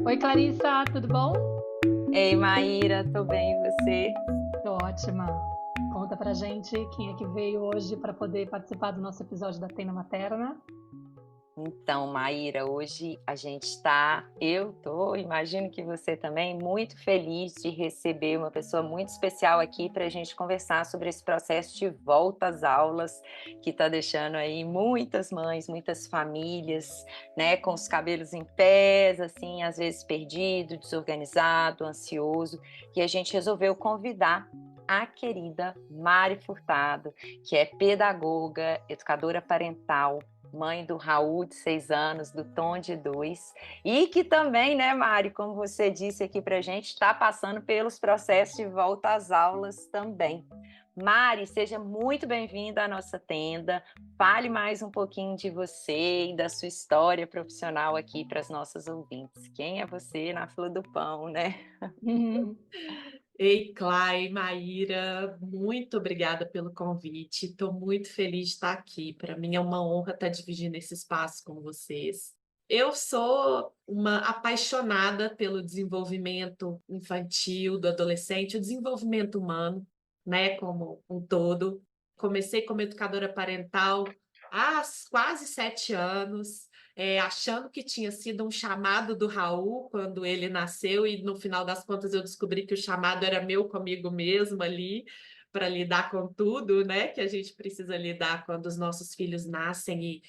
Oi, Clarissa, tudo bom? Ei, Maíra, tô bem, e você? Tô ótima. Conta pra gente quem é que veio hoje para poder participar do nosso episódio da Tenda Materna. Então, Maíra, hoje a gente eu tô, imagino que você também, muito feliz de receber uma pessoa muito especial aqui para a gente conversar sobre esse processo de volta às aulas, que está deixando aí muitas mães, muitas famílias, né, com os cabelos em pés, assim, às vezes perdido, desorganizado, ansioso, e a gente resolveu convidar a querida Mari Furtado, que é pedagoga, educadora parental, mãe do Raul, de 6 anos, do Tom, de 2, e que também, né, Mari, como você disse aqui para a gente, está passando pelos processos de volta às aulas também. Mari, seja muito bem-vinda à nossa tenda. Fale mais um pouquinho de você e da sua história profissional aqui para as nossas ouvintes. Quem é você na fila do pão, né? Uhum. Ei, Clay, Maíra, muito obrigada pelo convite. Estou muito feliz de estar aqui. Para mim é uma honra estar dividindo esse espaço com vocês. Eu sou uma apaixonada pelo desenvolvimento infantil, do adolescente, o desenvolvimento humano, né, como um todo. Comecei como educadora parental há quase 7 anos, achando que tinha sido um chamado do Raul quando ele nasceu, e no final das contas eu descobri que o chamado era meu comigo mesmo ali, para lidar com tudo, né, que a gente precisa lidar quando os nossos filhos nascem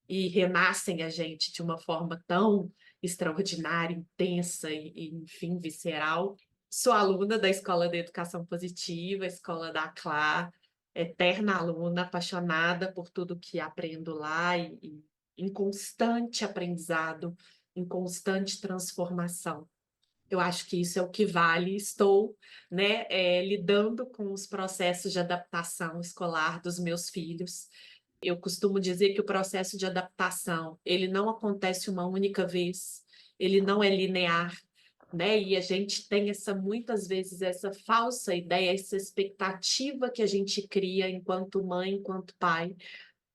e renascem a gente de uma forma tão extraordinária, intensa enfim, visceral. Sou aluna da Escola de Educação Positiva, Escola da CLA, eterna aluna, apaixonada por tudo que aprendo lá e em constante aprendizado, em constante transformação. Eu acho que isso é o que vale. Estou, né, lidando com os processos de adaptação escolar dos meus filhos. Eu costumo dizer que o processo de adaptação, ele não acontece uma única vez, ele não é linear, né? E a gente tem muitas vezes essa falsa ideia, essa expectativa que a gente cria enquanto mãe, enquanto pai,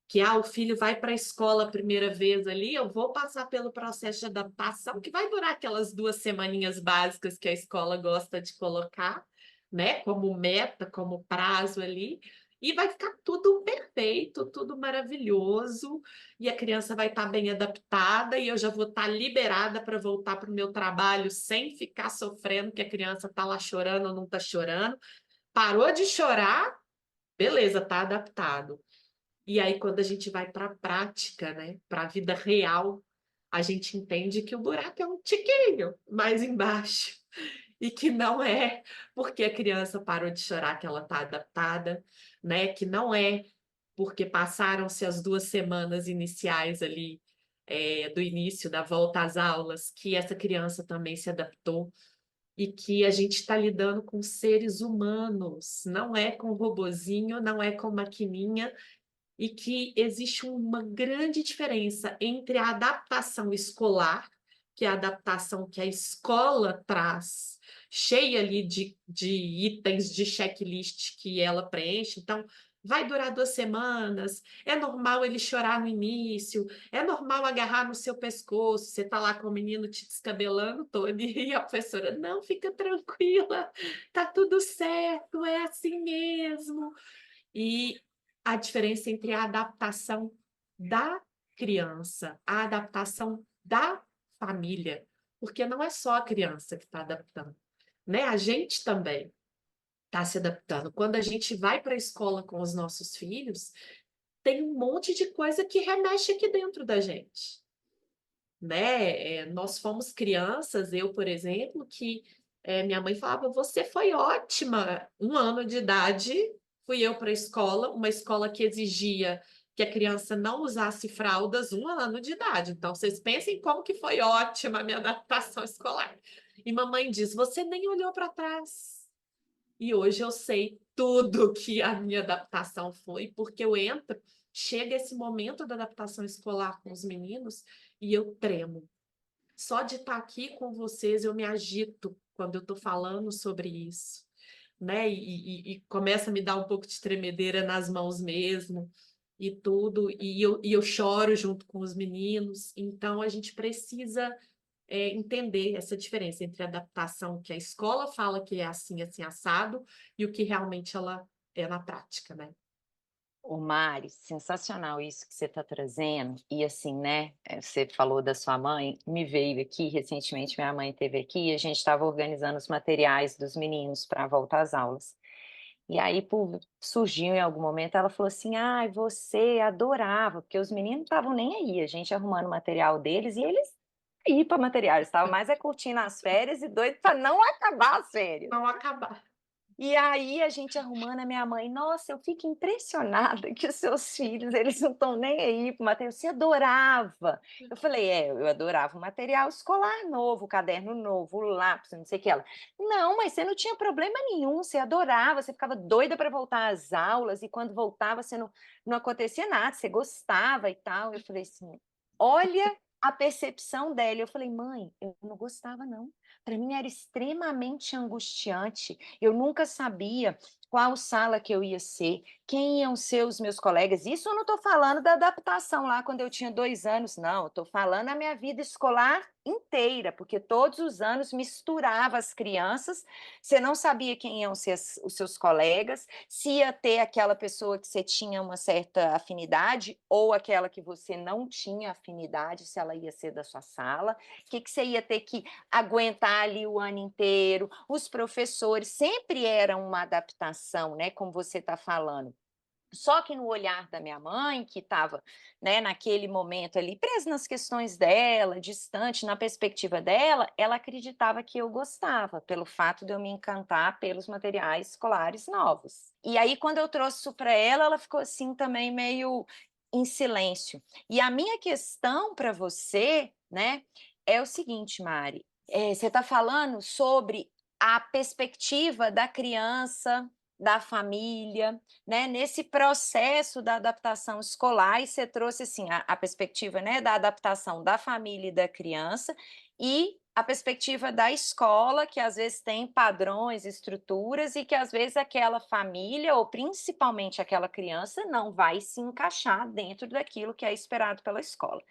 que o filho vai para a escola a primeira vez ali, eu vou passar pelo processo de adaptação, que vai durar aquelas 2 semaninhas básicas que a escola gosta de colocar, né? Como meta, como prazo ali, e vai ficar tudo perfeito, tudo maravilhoso, e a criança vai estar bem adaptada, e eu já vou estar liberada para voltar para o meu trabalho sem ficar sofrendo que a criança está lá chorando ou não está chorando. Parou de chorar, beleza, está adaptado. E aí, quando a gente vai para a prática, né, para a vida real, a gente entende que o buraco é um tiquinho mais embaixo. E que não é porque a criança parou de chorar que ela está adaptada, né? Que não é porque passaram-se as 2 semanas iniciais ali, do início da volta às aulas, que essa criança também se adaptou. E que a gente está lidando com seres humanos, não é com robozinho, não é com maquininha, e que existe uma grande diferença entre a adaptação escolar, que é a adaptação que a escola traz, cheia ali de itens de checklist que ela preenche. Então, vai durar 2 semanas, é normal ele chorar no início, é normal agarrar no seu pescoço, você está lá com o menino te descabelando todo, e a professora, não, fica tranquila, tá tudo certo, é assim mesmo. E a diferença entre a adaptação da criança, a adaptação da família, porque não é só a criança que está adaptando, né? A gente também está se adaptando. Quando a gente vai para a escola com os nossos filhos, tem um monte de coisa que remexe aqui dentro da gente, né? Nós fomos crianças, eu, por exemplo, que minha mãe falava: você foi ótima. 1 ano de idade, fui eu para a escola, uma escola que exigia que a criança não usasse fraldas, 1 ano de idade. Então, vocês pensem como que foi ótima a minha adaptação escolar. E mamãe diz: você nem olhou para trás. E hoje eu sei tudo que a minha adaptação foi, porque eu entro, chega esse momento da adaptação escolar com os meninos e eu tremo. Só de estar aqui com vocês eu me agito quando eu estou falando sobre isso, né? E começa a me dar um pouco de tremedeira nas mãos mesmo. e tudo, e eu choro junto com os meninos. Então, a gente precisa entender essa diferença entre a adaptação que a escola fala que é assim, assim, assado, e o que realmente ela é na prática, né? Ô Mari, sensacional isso que você está trazendo. E assim, né? Você falou da sua mãe, me veio aqui, recentemente minha mãe esteve aqui e a gente estava organizando os materiais dos meninos para a volta às aulas. E aí surgiu em algum momento, ela falou assim: ai, você adorava, porque os meninos estavam nem aí, a gente arrumando o material deles e eles ir para material, eles estavam mais curtindo as férias e doido para não acabar as férias. Não acabar. E aí a gente arrumando, a minha mãe, nossa, eu fico impressionada que os seus filhos, eles não estão nem aí para o material, você adorava. Eu falei, eu adorava o material escolar novo, o caderno novo, o lápis, não sei o que. Ela, não, mas você não tinha problema nenhum, você adorava, você ficava doida para voltar às aulas, e quando voltava, você não acontecia nada, você gostava e tal. Eu falei assim, olha a percepção dela. Eu falei, mãe, eu não gostava, não. Para mim era extremamente angustiante. Eu nunca sabia qual sala que eu ia ser, quem iam ser os meus colegas. Isso eu não estou falando da adaptação lá quando eu tinha 2 anos, não. Estou falando a minha vida escolar inteira, porque todos os anos misturava as crianças. Você não sabia quem iam ser os seus colegas, se ia ter aquela pessoa que você tinha uma certa afinidade ou aquela que você não tinha afinidade, se ela ia ser da sua sala, o que você ia ter que aguentar ali o ano inteiro. Os professores sempre eram uma adaptação, né, como você está falando. Só que no olhar da minha mãe, que estava, né, naquele momento ali, presa nas questões dela, distante, na perspectiva dela, ela acreditava que eu gostava, pelo fato de eu me encantar pelos materiais escolares novos. E aí, quando eu trouxe isso para ela, ela ficou assim também meio em silêncio. E a minha questão para você, né, é o seguinte, Mari, você está falando sobre a perspectiva da criança, da família, né, nesse processo da adaptação escolar, e você trouxe assim a perspectiva, né, da adaptação da família e da criança, e a perspectiva da escola, que às vezes tem padrões, estruturas, e que às vezes aquela família, ou principalmente aquela criança, não vai se encaixar dentro daquilo que é esperado pela escola.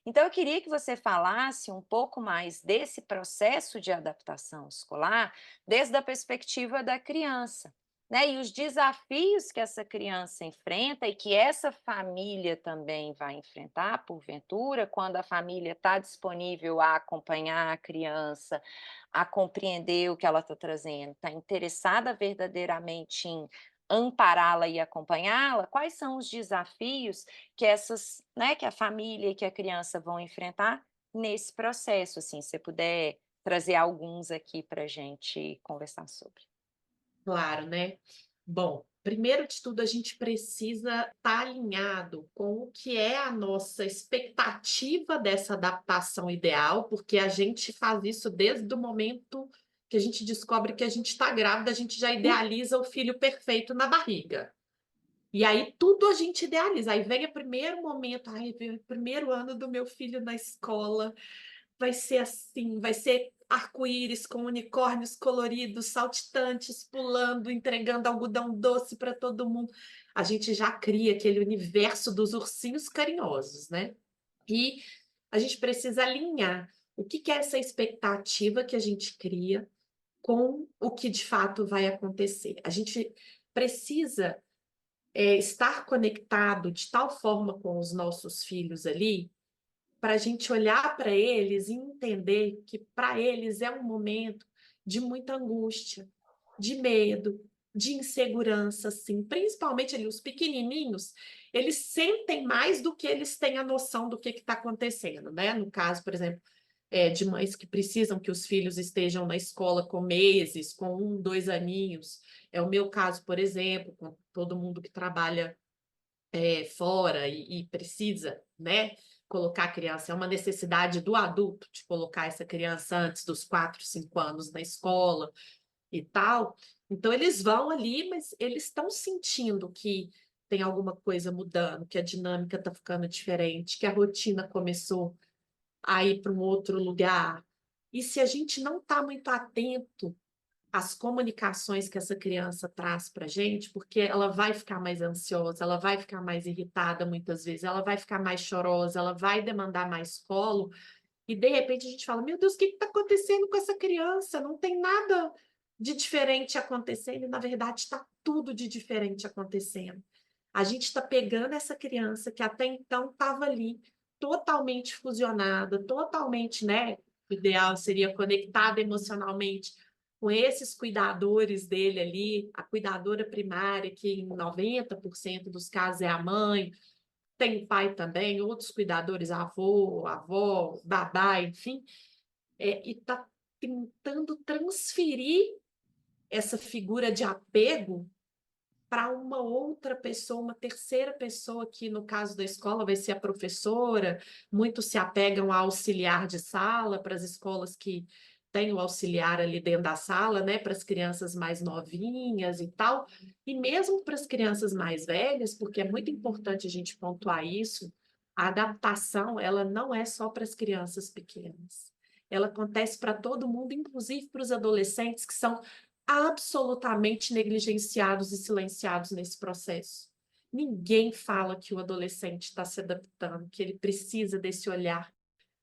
Então, eu queria que você falasse um pouco mais desse processo de adaptação escolar, desde a perspectiva da criança, né? E os desafios que essa criança enfrenta e que essa família também vai enfrentar, porventura, quando a família está disponível a acompanhar a criança, a compreender o que ela está trazendo, está interessada verdadeiramente em ampará-la e acompanhá-la, quais são os desafios que essas, né, que a família e que a criança vão enfrentar nesse processo, assim, se você puder trazer alguns aqui para a gente conversar sobre. Claro, né? Bom, primeiro de tudo, a gente precisa estar alinhado com o que é a nossa expectativa dessa adaptação ideal, porque a gente faz isso desde o momento que a gente descobre que a gente está grávida, a gente já idealiza o filho perfeito na barriga. E aí tudo a gente idealiza. Aí vem o primeiro momento, ai, vem o primeiro ano do meu filho na escola, vai ser assim, vai ser arco-íris com unicórnios coloridos, saltitantes, pulando, entregando algodão doce para todo mundo. A gente já cria aquele universo dos ursinhos carinhosos, né? E a gente precisa alinhar o que é essa expectativa que a gente cria com o que de fato vai acontecer. A gente precisa estar conectado de tal forma com os nossos filhos ali, para a gente olhar para eles e entender que para eles é um momento de muita angústia, de medo, de insegurança, assim, principalmente ali os pequenininhos, eles sentem mais do que eles têm a noção do que está acontecendo, né? No caso, por exemplo, de mães que precisam que os filhos estejam na escola com meses, com 1, 2 aninhos. É o meu caso, por exemplo, com todo mundo que trabalha fora e precisa, né, colocar a criança. É uma necessidade do adulto de colocar essa criança antes dos 4, 5 anos na escola e tal. Então, eles vão ali, mas eles estão sentindo que tem alguma coisa mudando, que a dinâmica está ficando diferente, que a rotina começou a ir para um outro lugar. E se a gente não está muito atento as comunicações que essa criança traz para a gente, porque ela vai ficar mais ansiosa, ela vai ficar mais irritada muitas vezes, ela vai ficar mais chorosa, ela vai demandar mais colo, e de repente a gente fala: meu Deus, o que está acontecendo com essa criança? Não tem nada de diferente acontecendo, e na verdade está tudo de diferente acontecendo. A gente está pegando essa criança que até então estava ali, totalmente fusionada, totalmente, né? O ideal seria conectada emocionalmente com esses cuidadores dele ali, a cuidadora primária, que em 90% dos casos é a mãe, tem o pai também, outros cuidadores, avô, avó, babá, enfim, e está tentando transferir essa figura de apego para uma outra pessoa, uma terceira pessoa, que no caso da escola vai ser a professora. Muitos se apegam a auxiliar de sala, para as escolas que têm o auxiliar ali dentro da sala, né, para as crianças mais novinhas e tal, e mesmo para as crianças mais velhas, porque é muito importante a gente pontuar isso, a adaptação, ela não é só para as crianças pequenas. Ela acontece para todo mundo, inclusive para os adolescentes, que são absolutamente negligenciados e silenciados nesse processo. Ninguém fala que o adolescente está se adaptando, que ele precisa desse olhar.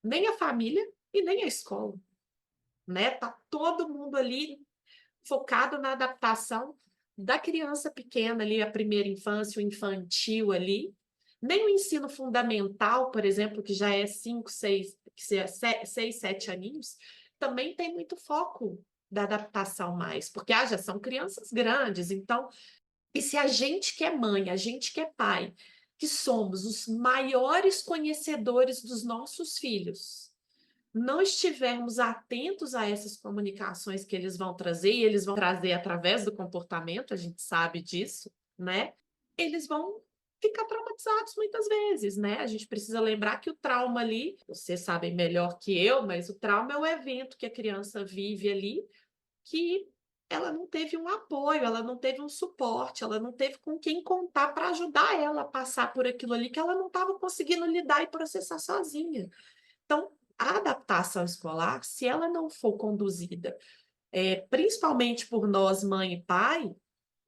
Nem a família e nem a escola, né? Tá todo mundo ali focado na adaptação da criança pequena ali, a primeira infância, o infantil ali. Nem o ensino fundamental, por exemplo, que já é 5, 6, 6, 7 aninhos, também tem muito foco da adaptação mais, porque já são crianças grandes, então, e se a gente que é mãe, a gente que é pai, que somos os maiores conhecedores dos nossos filhos, não estivermos atentos a essas comunicações que eles vão trazer, e eles vão trazer através do comportamento, a gente sabe disso, né? Eles vão ficar traumatizados muitas vezes, né? A gente precisa lembrar que o trauma ali, vocês sabem melhor que eu, mas o trauma é o evento que a criança vive ali, que ela não teve um apoio, ela não teve um suporte, ela não teve com quem contar para ajudar ela a passar por aquilo ali que ela não estava conseguindo lidar e processar sozinha. Então, a adaptação escolar, se ela não for conduzida, principalmente por nós, mãe e pai,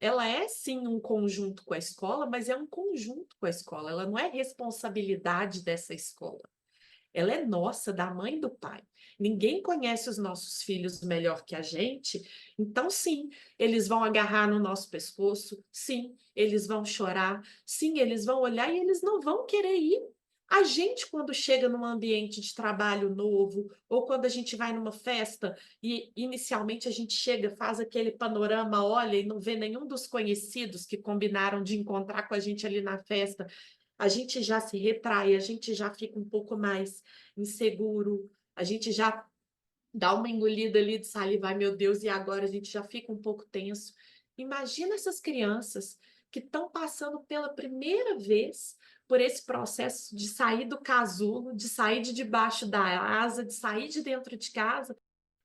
ela é sim um conjunto com a escola, mas é um conjunto com a escola, ela não é responsabilidade dessa escola. Ela é nossa, da mãe e do pai. Ninguém conhece os nossos filhos melhor que a gente, então sim, eles vão agarrar no nosso pescoço, sim, eles vão chorar, sim, eles vão olhar e eles não vão querer ir. A gente, quando chega num ambiente de trabalho novo, ou quando a gente vai numa festa e inicialmente a gente chega, faz aquele panorama, olha e não vê nenhum dos conhecidos que combinaram de encontrar com a gente ali na festa, a gente já se retrai, a gente já fica um pouco mais inseguro, a gente já dá uma engolida ali de saliva, ai meu Deus, e agora a gente já fica um pouco tenso. Imagina essas crianças que estão passando pela primeira vez por esse processo de sair do casulo, de sair de debaixo da asa, de sair de dentro de casa,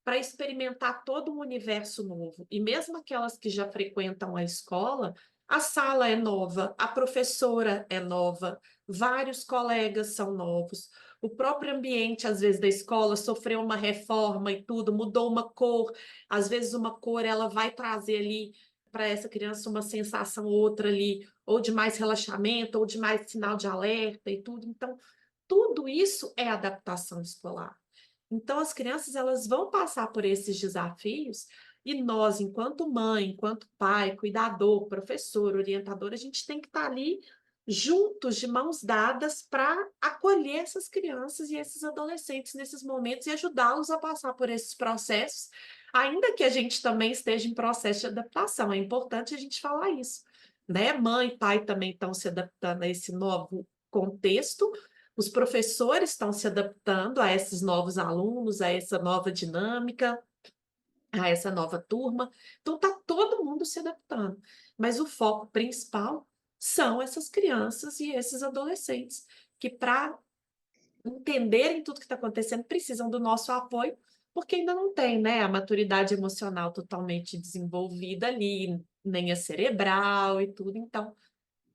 para experimentar todo um universo novo. E mesmo aquelas que já frequentam a escola, a sala é nova, a professora é nova, vários colegas são novos, o próprio ambiente, às vezes, da escola sofreu uma reforma e tudo, mudou uma cor, às vezes uma cor ela vai trazer ali para essa criança uma sensação ou outra ali, ou de mais relaxamento, ou de mais sinal de alerta e tudo. Então, tudo isso é adaptação escolar. Então, as crianças elas vão passar por esses desafios e nós, enquanto mãe, enquanto pai, cuidador, professor, orientador, a gente tem que estar ali juntos, de mãos dadas, para acolher essas crianças e esses adolescentes nesses momentos e ajudá-los a passar por esses processos, ainda que a gente também esteja em processo de adaptação. É importante a gente falar isso, né? Mãe e pai também estão se adaptando a esse novo contexto, os professores estão se adaptando a esses novos alunos, a essa nova dinâmica, a essa nova turma. Então, está todo mundo se adaptando. Mas o foco principal são essas crianças e esses adolescentes, que para entenderem tudo que está acontecendo, precisam do nosso apoio, porque ainda não tem, né, a maturidade emocional totalmente desenvolvida ali, nem a cerebral e tudo. Então,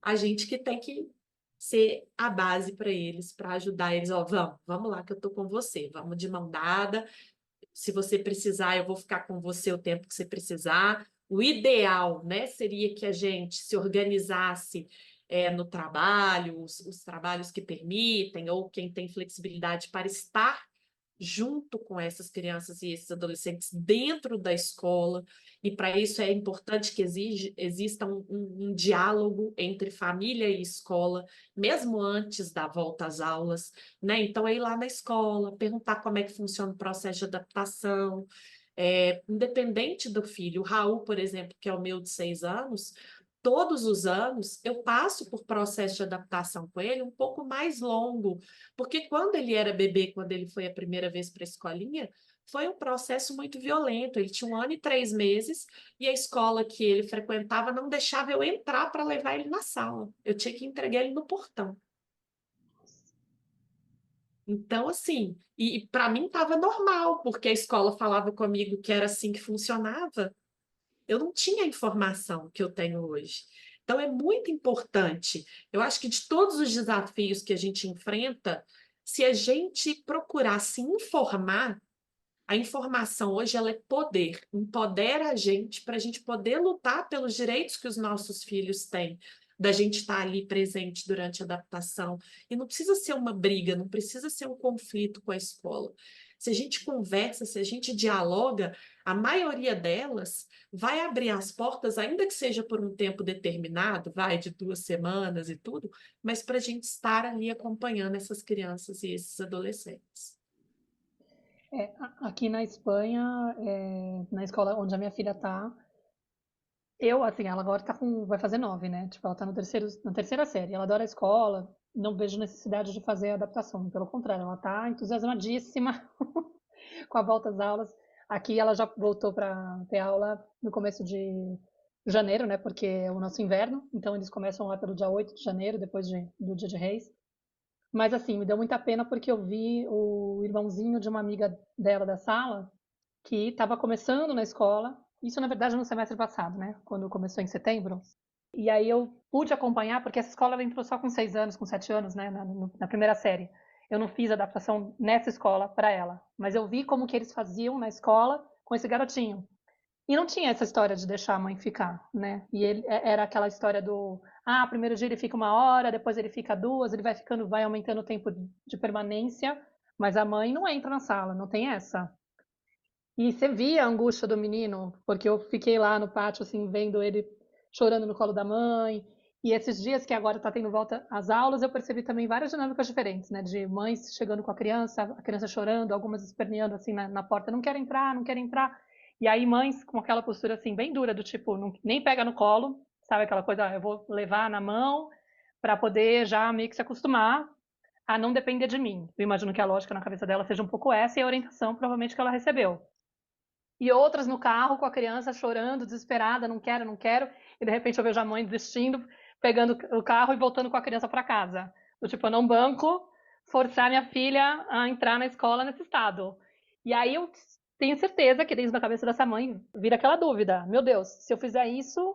a gente que tem que ser a base para eles, para ajudar eles, ó, vamos lá que eu tô com você, vamos de mão dada, Se você precisar, eu vou ficar com você o tempo que você precisar. O ideal, né, seria que a gente se organizasse no trabalho, os trabalhos que permitem, ou quem tem flexibilidade para estar junto com essas crianças e esses adolescentes dentro da escola, e para isso é importante que exista um diálogo entre família e escola, mesmo antes da volta às aulas, né? Então, é ir lá na escola, perguntar como é que funciona o processo de adaptação, independente do filho. O Raul, por exemplo, que é o meu de 6 anos, todos os anos eu passo por processo de adaptação com ele um pouco mais longo, porque quando ele era bebê, quando ele foi a primeira vez para a escolinha, foi um processo muito violento. Ele tinha 1 ano e 3 meses e a escola que ele frequentava não deixava eu entrar para levar ele na sala. Eu tinha que entregar ele no portão. Então, assim, e para mim estava normal, porque a escola falava comigo que era assim que funcionava. Eu não tinha a informação que eu tenho hoje. Então, é muito importante. Eu acho que de todos os desafios que a gente enfrenta, se a gente procurar se informar, a informação hoje ela é poder, empodera a gente para a gente poder lutar pelos direitos que os nossos filhos têm, da gente estar ali presente durante a adaptação. E não precisa ser uma briga, não precisa ser um conflito com a escola. Se a gente conversa, se a gente dialoga, a maioria delas vai abrir as portas, ainda que seja por um tempo determinado, vai de 2 semanas e tudo, mas para a gente estar ali acompanhando essas crianças e esses adolescentes. Aqui na Espanha, na escola onde a minha filha tá, assim, ela agora vai fazer 9, né? Tipo, ela tá na terceira série. Ela adora a escola, não vejo necessidade de fazer a adaptação. Pelo contrário, ela tá entusiasmadíssima com a volta às aulas. Aqui ela já voltou para ter aula no começo de janeiro, né? Porque é o nosso inverno. Então eles começam lá pelo dia 8 de janeiro, depois do Dia de Reis. Mas assim, me deu muita pena porque eu vi o irmãozinho de uma amiga dela da sala que estava começando na escola. Isso, na verdade, no semestre passado, né? Quando começou em setembro. E aí eu pude acompanhar, porque essa escola ela entrou só com 6 anos, com 7 anos, né? Na primeira série. Eu não fiz adaptação nessa escola para ela, mas eu vi como que eles faziam na escola com esse garotinho. E não tinha essa história de deixar a mãe ficar, né? E era aquela história primeiro dia ele fica 1 hora, depois ele fica 2, ele vai aumentando o tempo de permanência, mas a mãe não entra na sala, não tem essa. E você via a angústia do menino, porque eu fiquei lá no pátio, assim, vendo ele chorando no colo da mãe. E esses dias que agora está tendo volta às aulas, eu percebi também várias dinâmicas diferentes, né? De mães chegando com a criança chorando, algumas esperneando assim na porta, não quero entrar, não quero entrar. E aí mães com aquela postura assim bem dura, do tipo, nem pega no colo, sabe aquela coisa, eu vou levar na mão para poder já meio que se acostumar a não depender de mim. Eu imagino que a lógica na cabeça dela seja um pouco essa e a orientação provavelmente que ela recebeu. E outras no carro com a criança chorando, desesperada, não quero, não quero. E de repente eu vejo a mãe desistindo, pegando o carro e voltando com a criança para casa. Do tipo, eu não banco forçar minha filha a entrar na escola nesse estado. E aí eu tenho certeza que dentro da cabeça dessa mãe vira aquela dúvida: meu Deus, se eu fizer isso,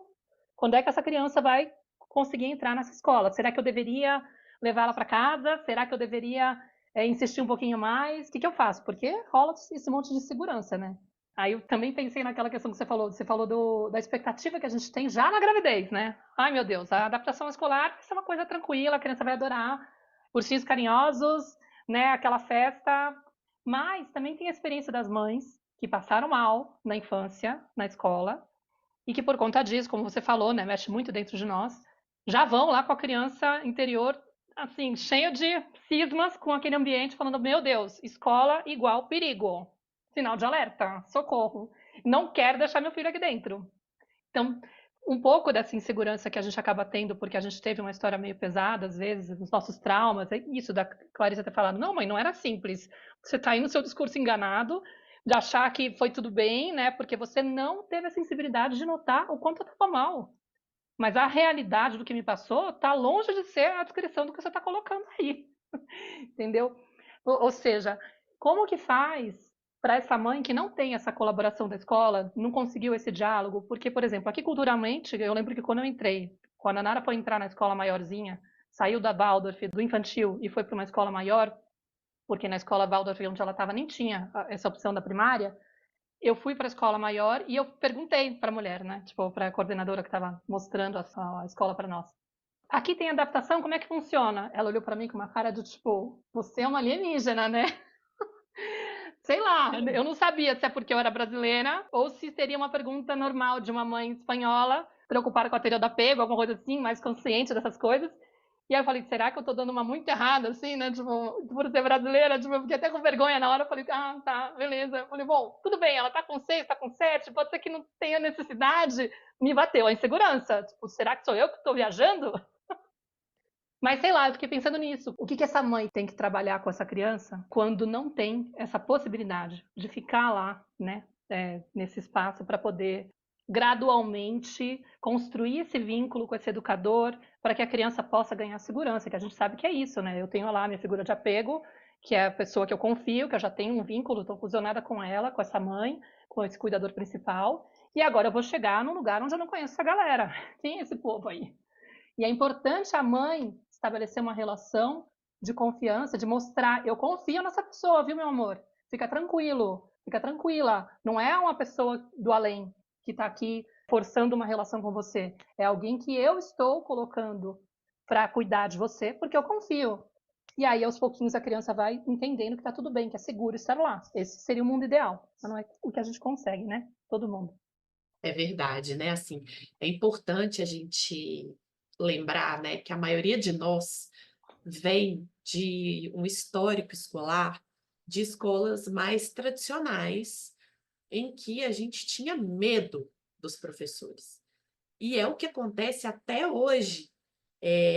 quando é que essa criança vai conseguir entrar nessa escola? Será que eu deveria levá-la para casa? Será que eu deveria insistir um pouquinho mais? O que eu faço? Porque rola esse monte de insegurança, né? Aí eu também pensei naquela questão que você falou da expectativa que a gente tem já na gravidez, né? Ai, meu Deus, a adaptação escolar vai ser uma coisa tranquila, a criança vai adorar, ursinhos carinhosos, né? Aquela festa. Mas também tem a experiência das mães que passaram mal na infância, na escola, e que por conta disso, como você falou, né, mexe muito dentro de nós, já vão lá com a criança interior, assim, cheia de cismas com aquele ambiente, falando: meu Deus, escola igual perigo. Sinal de alerta, socorro. Não quero deixar meu filho aqui dentro. Então, um pouco dessa insegurança que a gente acaba tendo, porque a gente teve uma história meio pesada, às vezes, os nossos traumas, isso da Clarissa ter falado: não, mãe, não era simples. Você está aí no seu discurso enganado, de achar que foi tudo bem, né? Porque você não teve a sensibilidade de notar o quanto eu estava mal. Mas a realidade do que me passou está longe de ser a descrição do que você está colocando aí. Entendeu? Ou seja, como que faz para essa mãe que não tem essa colaboração da escola, não conseguiu esse diálogo? Porque, por exemplo, aqui culturalmente, eu lembro que quando eu entrei, quando a Nara foi entrar na escola maiorzinha, saiu da Waldorf, do infantil, e foi para uma escola maior, porque na escola Waldorf, onde ela estava, nem tinha essa opção da primária. Eu fui para a escola maior e eu perguntei para a mulher, né? Tipo, para a coordenadora que estava mostrando a escola para nós. Aqui tem adaptação, como é que funciona? Ela olhou para mim com uma cara de tipo, você é uma alienígena, né? Sei lá, eu não sabia se é porque eu era brasileira ou se seria uma pergunta normal de uma mãe espanhola preocupada com a teoria do apego, alguma coisa assim, mais consciente dessas coisas. E aí eu falei, será que eu tô dando uma muito errada, assim, né? Tipo, por ser brasileira, tipo, eu fiquei até com vergonha na hora. Eu falei, ah, tá, beleza. Eu falei, bom, tudo bem, ela tá com 6, tá com 7, pode ser que não tenha necessidade. Me bateu a insegurança. Tipo, será que sou eu que tô viajando? Mas sei lá, eu fiquei pensando nisso. O que que essa mãe tem que trabalhar com essa criança quando não tem essa possibilidade de ficar lá, né, nesse espaço para poder gradualmente construir esse vínculo com esse educador para que a criança possa ganhar segurança, que a gente sabe que é isso, né? Eu tenho lá a minha figura de apego, que é a pessoa que eu confio, que eu já tenho um vínculo, estou fusionada com ela, com essa mãe, com esse cuidador principal, e agora eu vou chegar num lugar onde eu não conheço essa galera. Quem é esse povo aí? E é importante a mãe estabelecer uma relação de confiança, de mostrar, eu confio nessa pessoa, viu, meu amor? Fica tranquilo, fica tranquila. Não é uma pessoa do além que está aqui forçando uma relação com você. É alguém que eu estou colocando para cuidar de você, porque eu confio. E aí, aos pouquinhos, a criança vai entendendo que está tudo bem, que é seguro estar lá. Esse seria o mundo ideal. Mas não é o que a gente consegue, né? Todo mundo. É verdade, né? Assim, é importante a gente lembrar, né, que a maioria de nós vem de um histórico escolar de escolas mais tradicionais, em que a gente tinha medo dos professores. E é o que acontece até hoje.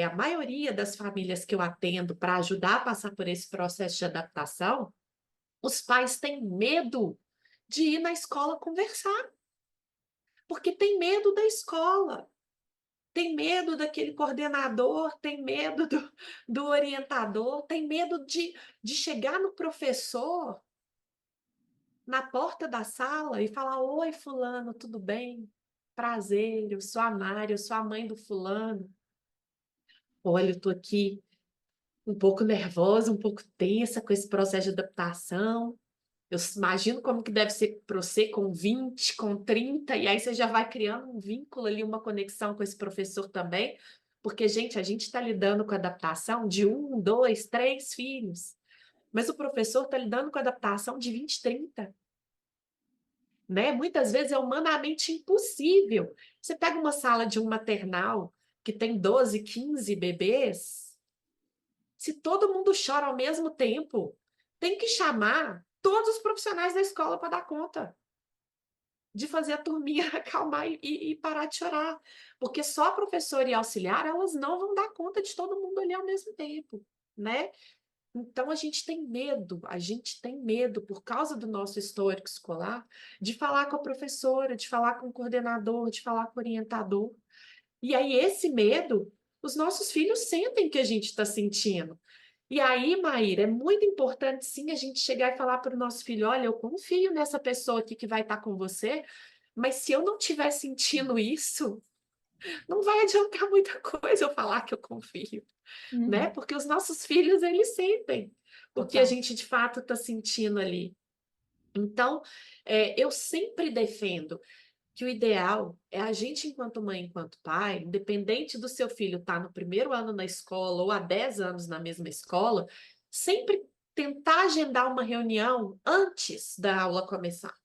A maioria das famílias que eu atendo para ajudar a passar por esse processo de adaptação, os pais têm medo de ir na escola conversar, porque tem medo da escola, tem medo daquele coordenador, tem medo do orientador, tem medo de chegar no professor na porta da sala e falar: Oi, Fulano, tudo bem? Prazer, eu sou a Mari, eu sou a mãe do Fulano. Olha, eu tô aqui um pouco nervosa, um pouco tensa com esse processo de adaptação. Eu imagino como que deve ser para você com 20, com 30, e aí você já vai criando um vínculo ali, uma conexão com esse professor também, porque, gente, a gente está lidando com a adaptação de 1, 2, 3 filhos, mas o professor está lidando com a adaptação de 20, 30, né? Muitas vezes é humanamente impossível. Você pega uma sala de um maternal que tem 12, 15 bebês, se todo mundo chora ao mesmo tempo, tem que chamar todos os profissionais da escola para dar conta de fazer a turminha acalmar e parar de chorar. Porque só a professora e auxiliar, elas não vão dar conta de todo mundo ali ao mesmo tempo, né? Então a gente tem medo, por causa do nosso histórico escolar, de falar com a professora, de falar com o coordenador, de falar com o orientador. E aí, esse medo, os nossos filhos sentem que a gente está sentindo. E aí, Maíra, é muito importante sim a gente chegar e falar para o nosso filho: olha, eu confio nessa pessoa aqui que vai estar com você, mas se eu não estiver sentindo isso, não vai adiantar muita coisa eu falar que eu confio, né? Uhum. Porque os nossos filhos, eles sentem o que a Total. gente de fato está sentindo ali. Então, eu sempre defendo que o ideal é a gente, enquanto mãe, enquanto pai, independente do seu filho estar no primeiro ano na escola ou há 10 anos na mesma escola, sempre tentar agendar uma reunião antes da aula começar.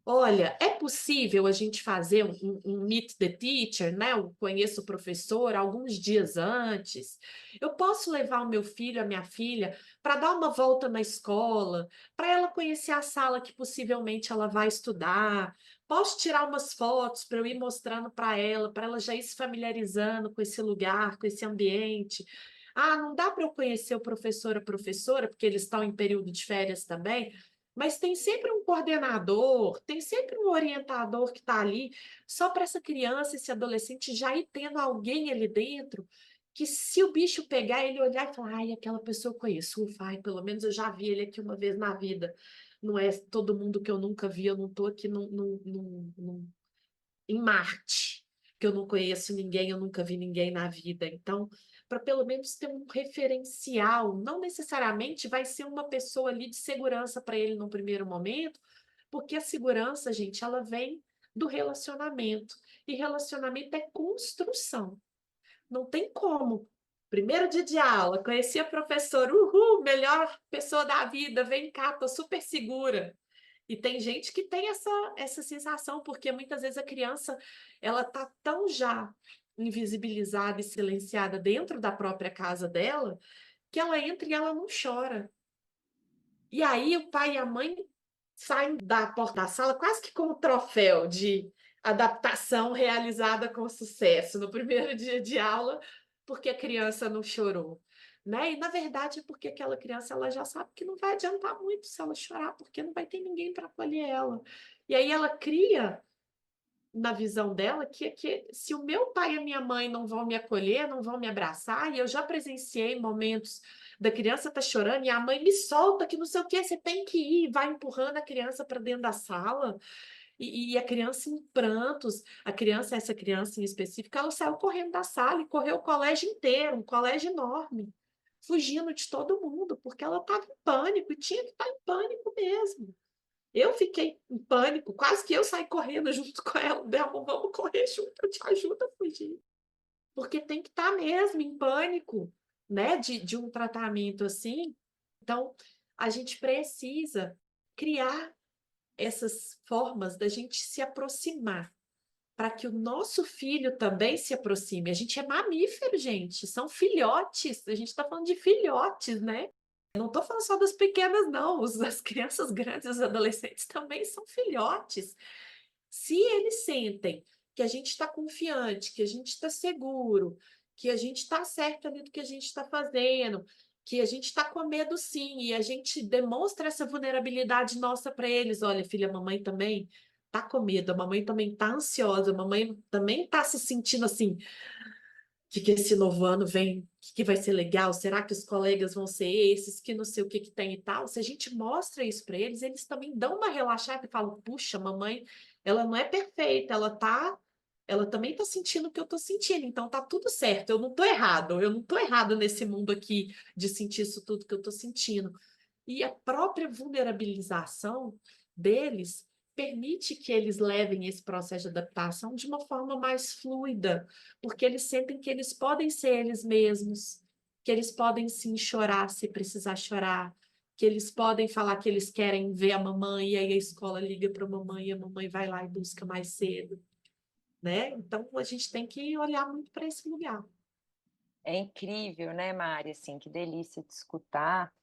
Olha, é possível a gente fazer um Meet the Teacher, né? Eu conheço o professor alguns dias antes. Eu posso levar o meu filho, a minha filha, para dar uma volta na escola, para ela conhecer a sala que possivelmente ela vai estudar. Posso tirar umas fotos para eu ir mostrando para ela já ir se familiarizando com esse lugar, com esse ambiente. Ah, não dá para eu conhecer o professor, a professora, porque eles estão em período de férias também. Mas tem sempre um coordenador, tem sempre um orientador que está ali, só para essa criança, esse adolescente já ir tendo alguém ali dentro, que se o bicho pegar, ele olhar e falar: ai, aquela pessoa eu conheço, ufa, ai, pelo menos eu já vi ele aqui uma vez na vida. Não é todo mundo que eu nunca vi, eu não estou aqui em Marte, que eu não conheço ninguém, eu nunca vi ninguém na vida. Então, para pelo menos ter um referencial. Não necessariamente vai ser uma pessoa ali de segurança para ele no primeiro momento, porque a segurança, gente, ela vem do relacionamento. E relacionamento é construção. Não tem como. Primeiro dia de aula, conheci a professora, uhul, melhor pessoa da vida, vem cá, tô super segura. E tem gente que tem essa sensação, porque muitas vezes a criança ela tá tão já invisibilizada e silenciada dentro da própria casa dela, que ela entra e ela não chora. E aí o pai e a mãe saem da porta da sala quase que com o troféu de adaptação realizada com sucesso no primeiro dia de aula, porque a criança não chorou, né? E na verdade é porque aquela criança ela já sabe que não vai adiantar muito se ela chorar, porque não vai ter ninguém para acolher ela. E aí ela cria na visão dela que se o meu pai e a minha mãe não vão me acolher, não vão me abraçar, e eu já presenciei momentos da criança tá chorando e a mãe me solta que não sei o que, você tem que ir, vai empurrando a criança para dentro da sala e a criança em prantos, essa criança em específico, ela saiu correndo da sala e correu o colégio inteiro, um colégio enorme, fugindo de todo mundo, porque ela estava em pânico e tinha que estar em pânico mesmo. Eu fiquei em pânico, quase que eu saí correndo junto com ela. Delma, vamos correr junto, eu te ajudo a fugir. Porque tem que estar mesmo em pânico, né, de um tratamento assim. Então, a gente precisa criar essas formas da gente se aproximar, para que o nosso filho também se aproxime. A gente é mamífero, gente, são filhotes, a gente está falando de filhotes, né? Não estou falando só das pequenas, não. As crianças grandes, os adolescentes também são filhotes. Se eles sentem que a gente está confiante, que a gente está seguro, que a gente está certo ali do que a gente está fazendo, que a gente está com medo sim, e a gente demonstra essa vulnerabilidade nossa para eles. Olha, filha, a mamãe também está com medo, a mamãe também está ansiosa, a mamãe também está se sentindo assim que esse novo ano vem, que vai ser legal, será que os colegas vão ser esses, que não sei o que que tem e tal. Se a gente mostra isso para eles, eles também dão uma relaxada e falam, puxa, mamãe, ela não é perfeita, ela também tá sentindo o que eu tô sentindo, então tá tudo certo, eu não tô errado nesse mundo aqui de sentir isso tudo que eu tô sentindo. E a própria vulnerabilização deles permite que eles levem esse processo de adaptação de uma forma mais fluida, porque eles sentem que eles podem ser eles mesmos, que eles podem sim chorar se precisar chorar, que eles podem falar que eles querem ver a mamãe, e aí a escola liga para a mamãe e a mamãe vai lá e busca mais cedo, né? Então a gente tem que olhar muito para esse lugar. É incrível, né, Mari? Assim, que delícia de escutar.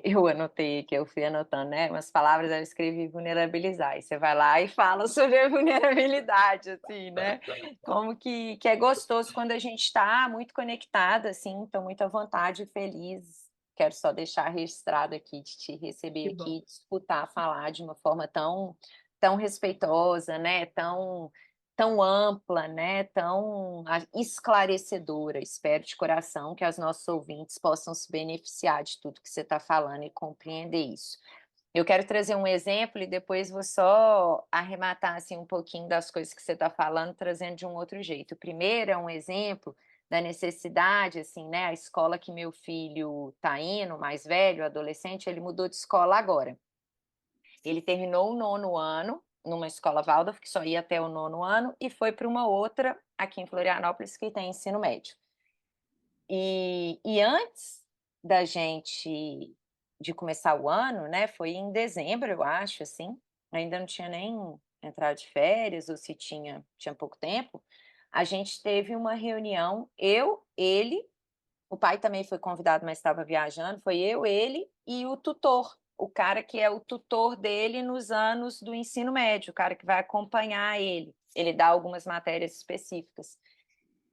Eu anotei aqui, eu fui anotando, né? Umas palavras eu escrevi vulnerabilizar. E você vai lá e fala sobre a vulnerabilidade, assim, né? Como que é gostoso quando a gente está muito conectada, assim, estou muito à vontade e feliz. Quero só deixar registrado aqui de te receber Que bom. aqui, de escutar falar de uma forma tão respeitosa, né? Tão ampla, né, tão esclarecedora. Espero de coração que os nossos ouvintes possam se beneficiar de tudo que você está falando e compreender isso. Eu quero trazer um exemplo e depois vou só arrematar assim, um pouquinho das coisas que você está falando, trazendo de um outro jeito. O primeiro é um exemplo da necessidade, assim, né? A escola que meu filho está indo, mais velho, adolescente, ele mudou de escola agora. Ele terminou o 9º ano numa escola Waldorf, que só ia até o 9º ano, e foi para uma outra aqui em Florianópolis que tem ensino médio. E antes da gente de começar o ano, né, foi em dezembro, eu acho, assim, ainda não tinha nem entrado de férias, ou se tinha pouco tempo, a gente teve uma reunião, eu, ele, o pai também foi convidado, mas estava viajando, foi eu, ele e o tutor, o cara que é o tutor dele nos anos do ensino médio, o cara que vai acompanhar ele. Ele dá algumas matérias específicas.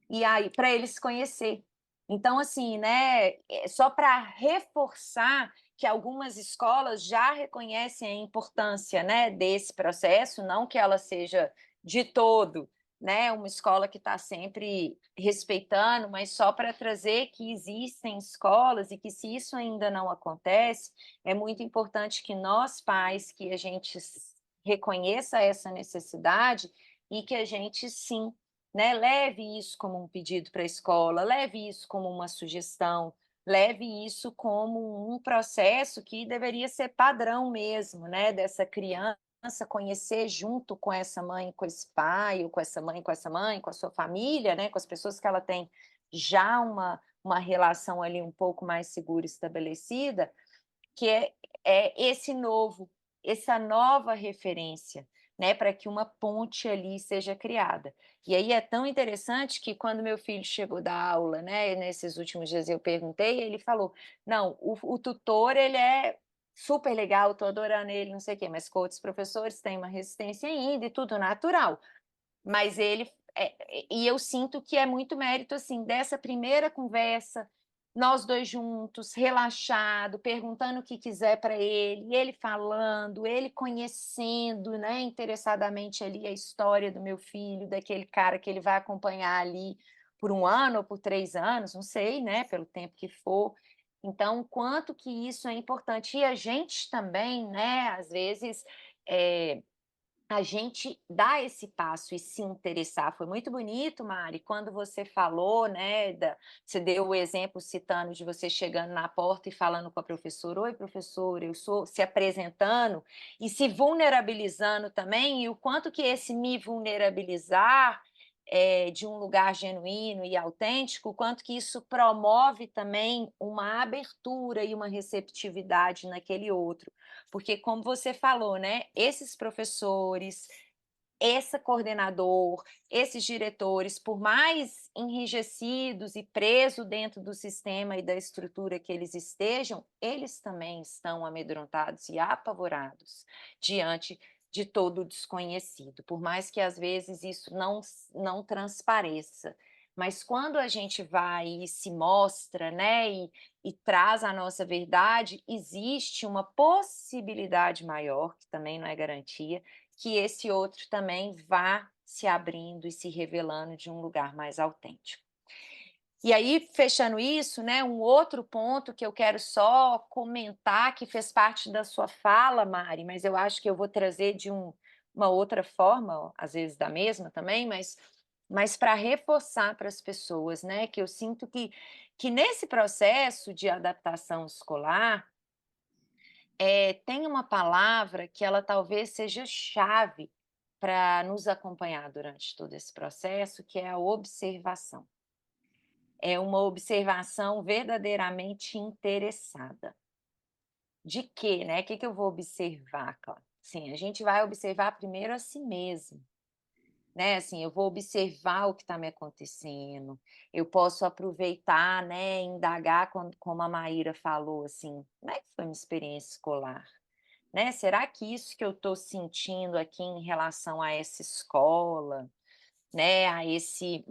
E aí, para ele se conhecer. Então, assim, né, só para reforçar que algumas escolas já reconhecem a importância, né, desse processo, não que ela seja de todo, né, uma escola que está sempre respeitando, mas só para trazer que existem escolas e que se isso ainda não acontece, é muito importante que nós pais, que a gente reconheça essa necessidade e que a gente sim né? Leve isso como um pedido para a escola, leve isso como uma sugestão, leve isso como um processo que deveria ser padrão mesmo, né? Dessa criança conhecer junto com essa mãe, com esse pai, ou com essa mãe, com essa mãe, com a sua família, né? Com as pessoas que ela tem já uma relação ali um pouco mais segura estabelecida, que é essa nova referência, né, para que uma ponte ali seja criada. E aí é tão interessante que quando meu filho chegou da aula, né, nesses últimos dias eu perguntei, ele falou: "Não, o tutor ele é super legal, estou adorando ele, não sei o quê, mas com outros professores tem uma resistência ainda e tudo natural". Mas e eu sinto que é muito mérito, assim, dessa primeira conversa, nós 2 juntos, relaxado, perguntando o que quiser para ele falando, ele conhecendo, né, interessadamente ali a história do meu filho, daquele cara que ele vai acompanhar ali por 1 ano ou por 3 anos, não sei, né, pelo tempo que for. Então, o quanto que isso é importante. E a gente também, né, às vezes, eh a gente dá esse passo e se interessar. Foi muito bonito, Mari, quando você falou, né, você deu o exemplo citando de você chegando na porta e falando com a professora: "Oi, professora, eu sou", se apresentando e se vulnerabilizando também, e o quanto que esse me vulnerabilizar, de um lugar genuíno e autêntico, o quanto que isso promove também uma abertura e uma receptividade naquele outro. Porque como você falou, né, esses professores, esse coordenador, esses diretores, por mais enrijecidos e presos dentro do sistema e da estrutura que eles estejam, eles também estão amedrontados e apavorados diante de todo o desconhecido, por mais que às vezes isso não transpareça. Mas quando a gente vai e se mostra, né, e traz a nossa verdade, existe uma possibilidade maior, que também não é garantia, que esse outro também vá se abrindo e se revelando de um lugar mais autêntico. E aí, fechando isso, né, um outro ponto que eu quero só comentar, que fez parte da sua fala, Mari, mas eu acho que eu vou trazer de uma outra forma, às vezes da mesma também, mas para reforçar para as pessoas, né, que eu sinto que nesse processo de adaptação escolar, tem uma palavra que ela talvez seja chave para nos acompanhar durante todo esse processo, que é a observação. É uma observação verdadeiramente interessada. De quê, né? O que que eu vou observar, Clara? Sim, a gente vai observar primeiro a si mesmo, né? Assim, eu vou observar o que está me acontecendo, eu posso aproveitar, né, indagar como a Maíra falou, assim, como é que foi minha experiência escolar? Né, será que isso que eu estou sentindo aqui em relação a essa escola, né, a esse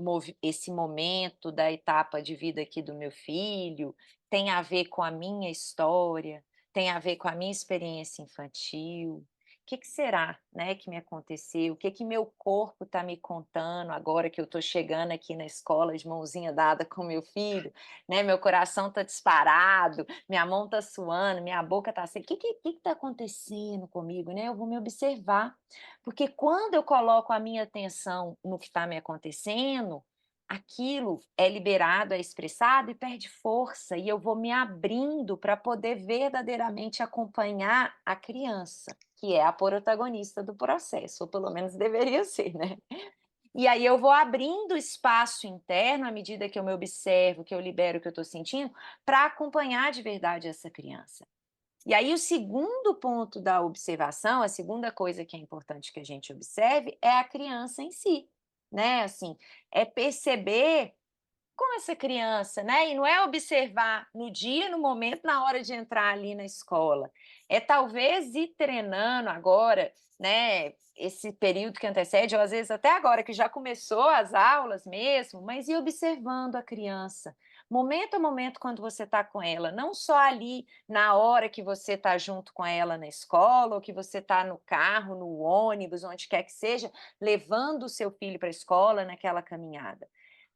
momento da etapa de vida aqui do meu filho, tem a ver com a minha história, tem a ver com a minha experiência infantil. O que que será, né, que me aconteceu? O que que meu corpo está me contando agora que eu estou chegando aqui na escola de mãozinha dada com meu filho, né, meu coração está disparado, minha mão está suando, minha boca está seca. O que está acontecendo comigo, né? Eu vou me observar. Porque quando eu coloco a minha atenção no que está me acontecendo, aquilo é liberado, é expressado e perde força, e eu vou me abrindo para poder verdadeiramente acompanhar a criança, que é a protagonista do processo, ou pelo menos deveria ser, né? E aí eu vou abrindo espaço interno à medida que eu me observo, que eu libero o que eu estou sentindo, para acompanhar de verdade essa criança. E aí o segundo ponto da observação, a segunda coisa que é importante que a gente observe é a criança em si, né, assim, é perceber com essa criança, né, e não é observar no dia, no momento, na hora de entrar ali na escola, é talvez ir treinando agora, né, esse período que antecede, ou às vezes até agora que já começou as aulas mesmo, mas ir observando a criança, momento a momento quando você está com ela, não só ali na hora que você está junto com ela na escola, ou que você está no carro, no ônibus, onde quer que seja, levando o seu filho para a escola naquela caminhada.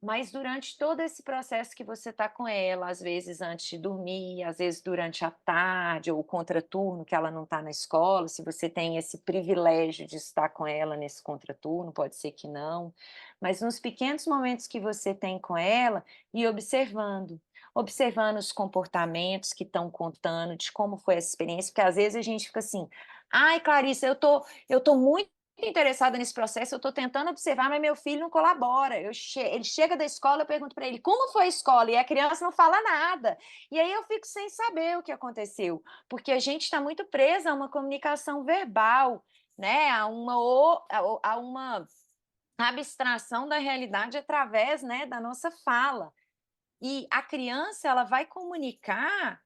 mas durante todo esse processo que você está com ela, às vezes antes de dormir, às vezes durante a tarde ou o contraturno que ela não está na escola, se você tem esse privilégio de estar com ela nesse contraturno, pode ser que não, mas nos pequenos momentos que você tem com ela, e observando os comportamentos que estão contando, de como foi essa experiência, porque às vezes a gente fica assim, ai, Clarissa, eu tô muito interessada nesse processo, eu estou tentando observar, mas meu filho não colabora. Ele chega da escola, eu pergunto para ele como foi a escola, e a criança não fala nada. E aí eu fico sem saber o que aconteceu, porque a gente está muito presa a uma comunicação verbal, né? A uma abstração da realidade através, né, da nossa fala. E a criança, ela vai comunicar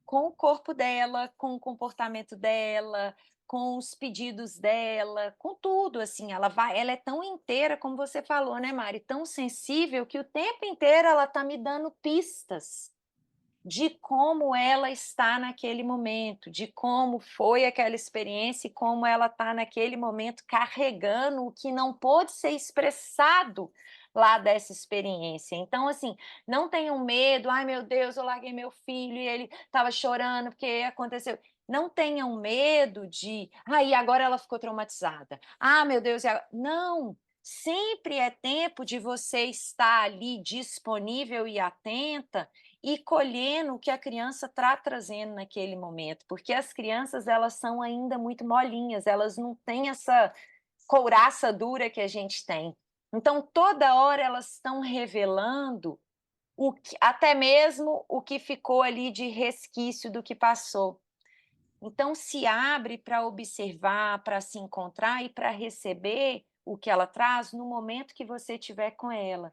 com o corpo dela, com o comportamento dela, com os pedidos dela, com tudo, assim, ela é tão inteira, como você falou, né, Mari, tão sensível que o tempo inteiro ela está me dando pistas de como ela está naquele momento, de como foi aquela experiência e como ela está naquele momento carregando o que não pôde ser expressado lá dessa experiência. Então, assim, não tenham medo, ai meu Deus, eu larguei meu filho e ele estava chorando porque aconteceu. Não tenham medo de, e agora ela ficou traumatizada. Ah, meu Deus, não, sempre é tempo de você estar ali disponível e atenta e colhendo o que a criança está trazendo naquele momento, porque as crianças elas são ainda muito molinhas, elas não têm essa couraça dura que a gente tem. Então, toda hora elas estão revelando até mesmo o que ficou ali de resquício do que passou. Então, se abre para observar, para se encontrar e para receber o que ela traz no momento que você estiver com ela.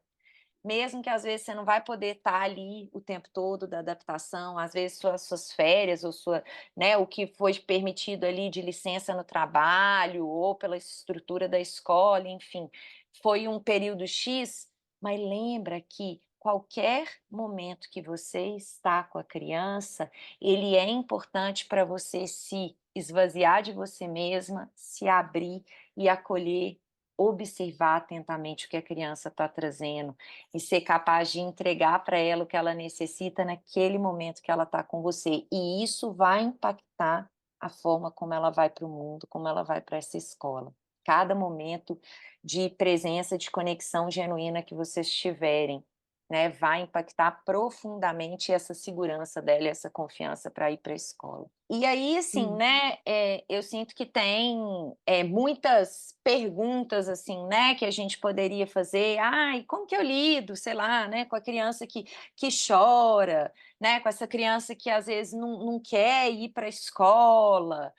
Mesmo que às vezes você não vai poder estar ali o tempo todo da adaptação, às vezes suas férias ou né, o que foi permitido ali de licença no trabalho ou pela estrutura da escola, enfim, foi um período X, mas lembra que qualquer momento que você está com a criança, ele é importante para você se esvaziar de você mesma, se abrir e acolher, observar atentamente o que a criança está trazendo e ser capaz de entregar para ela o que ela necessita naquele momento que ela está com você. E isso vai impactar a forma como ela vai para o mundo, como ela vai para essa escola. Cada momento de presença, de conexão genuína que vocês tiverem, né, vai impactar profundamente essa segurança dela, essa confiança para ir para a escola. E aí, assim, Sim. né, eu sinto que tem muitas perguntas, assim, né, que a gente poderia fazer. Ai, como que eu lido, sei lá, né, com a criança que chora, né, com essa criança que às vezes não quer ir para a escola.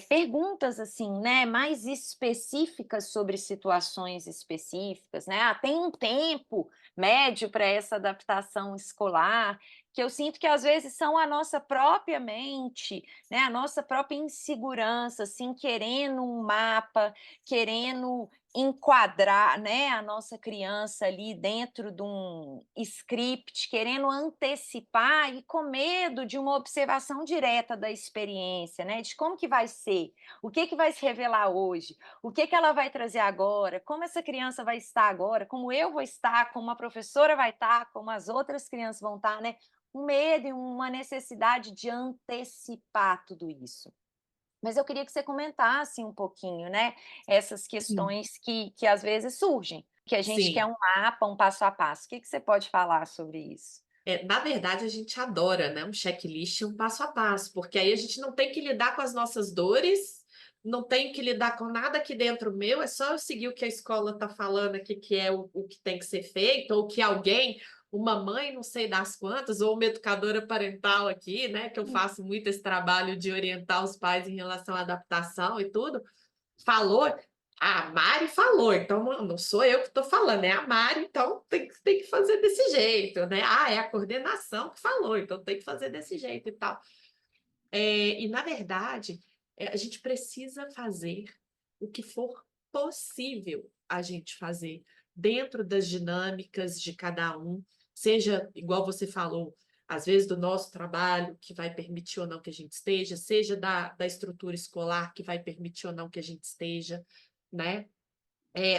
Perguntas, assim, né, mais específicas sobre situações específicas, né? Tem um tempo médio para essa adaptação escolar, que eu sinto que às vezes são a nossa própria mente, né, a nossa própria insegurança, assim, querendo um mapa, querendo enquadrar, né, a nossa criança ali dentro de um script, querendo antecipar e com medo de uma observação direta da experiência, né, de como que vai ser, o que vai se revelar hoje, o que ela vai trazer agora, como essa criança vai estar agora, como eu vou estar, como a professora vai estar, como as outras crianças vão estar, né? Um medo e uma necessidade de antecipar tudo isso. Mas eu queria que você comentasse um pouquinho, né? Essas Sim. questões que às vezes surgem, que a gente quer Sim. um mapa, um passo a passo. O que você pode falar sobre isso? Na verdade, a gente adora, né, um checklist e um passo a passo, porque aí a gente não tem que lidar com as nossas dores, não tem que lidar com nada aqui dentro meu, é só eu seguir o que a escola está falando aqui, que é o que tem que ser feito, ou que alguém, uma mãe, não sei das quantas, ou uma educadora parental aqui, né, que eu faço muito esse trabalho de orientar os pais em relação à adaptação e tudo, falou, a Mari falou, então não sou eu que estou falando, é a Mari, então tem que fazer desse jeito, né? É a coordenação que falou, então tem que fazer desse jeito e tal. E, na verdade, a gente precisa fazer o que for possível a gente fazer dentro das dinâmicas de cada um, seja, igual você falou, às vezes do nosso trabalho, que vai permitir ou não que a gente esteja, seja da estrutura escolar, que vai permitir ou não que a gente esteja, né?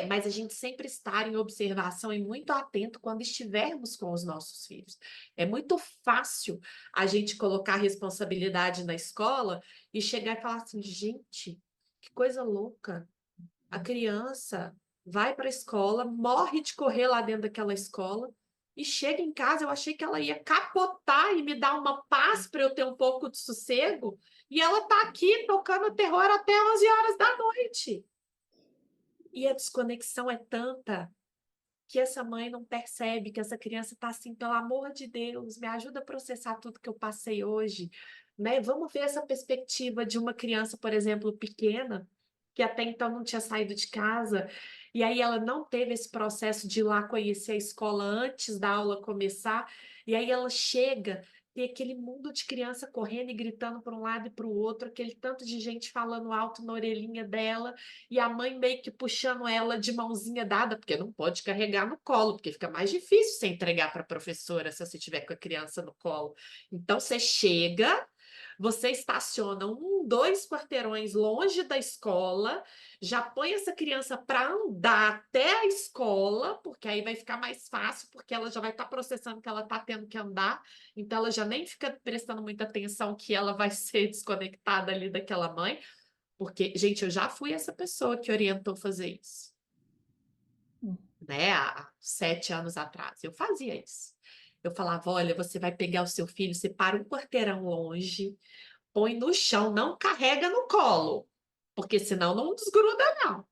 mas a gente sempre estar em observação e muito atento quando estivermos com os nossos filhos. É muito fácil a gente colocar a responsabilidade na escola e chegar e falar assim, gente, que coisa louca. A criança vai para a escola, morre de correr lá dentro daquela escola e chega em casa, eu achei que ela ia capotar e me dar uma paz para eu ter um pouco de sossego, e ela está aqui tocando terror até 11 horas da noite. E a desconexão é tanta que essa mãe não percebe que essa criança está assim, pelo amor de Deus, me ajuda a processar tudo que eu passei hoje, né? Vamos ver essa perspectiva de uma criança, por exemplo, pequena, que até então não tinha saído de casa, e aí ela não teve esse processo de ir lá conhecer a escola antes da aula começar, e aí ela chega, tem aquele mundo de criança correndo e gritando para um lado e para o outro, aquele tanto de gente falando alto na orelhinha dela, e a mãe meio que puxando ela de mãozinha dada, porque não pode carregar no colo, porque fica mais difícil você entregar para a professora se você estiver com a criança no colo. Então você chega, você estaciona 2 quarteirões longe da escola, já põe essa criança para andar até a escola, porque aí vai ficar mais fácil, porque ela já vai estar processando que ela está tendo que andar, então ela já nem fica prestando muita atenção que ela vai ser desconectada ali daquela mãe. Porque, gente, eu já fui essa pessoa que orientou fazer isso, Hum. né? Há 7 anos atrás. Eu fazia isso. Eu falava: olha, você vai pegar o seu filho, você para um quarteirão longe, põe no chão, não carrega no colo, porque senão não desgruda, não.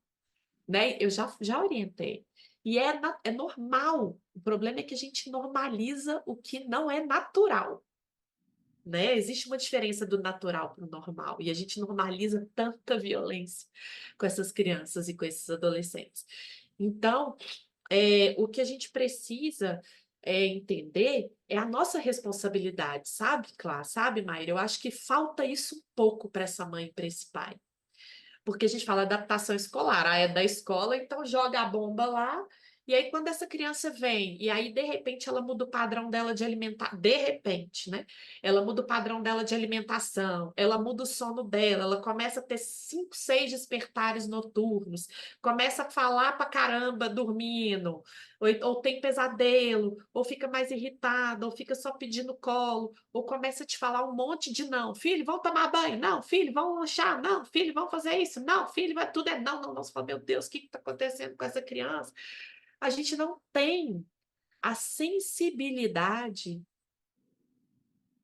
Né? Eu já orientei. E é normal. O problema é que a gente normaliza o que não é natural. Né? Existe uma diferença do natural para o normal, e a gente normaliza tanta violência com essas crianças e com esses adolescentes. Então, o que a gente precisa entender é a nossa responsabilidade, sabe, Clá? Sabe, Maíra? Eu acho que falta isso um pouco para essa mãe e para esse pai. Porque a gente fala adaptação escolar, é da escola, então joga a bomba lá, e aí quando essa criança vem, e aí de repente ela muda o padrão dela de alimentar, de repente, né? Ela muda o padrão dela de alimentação, ela muda o sono dela, ela começa a ter 5, 6 despertares noturnos, começa a falar pra caramba dormindo, ou tem pesadelo, ou fica mais irritada, ou fica só pedindo colo, ou começa a te falar um monte de não. Filho, vão tomar banho. Não, filho, vão lanchar. Não, filho, vão fazer isso. Não, filho, vai tudo é não, não, não. Você fala, meu Deus, o que está acontecendo com essa criança? A gente não tem a sensibilidade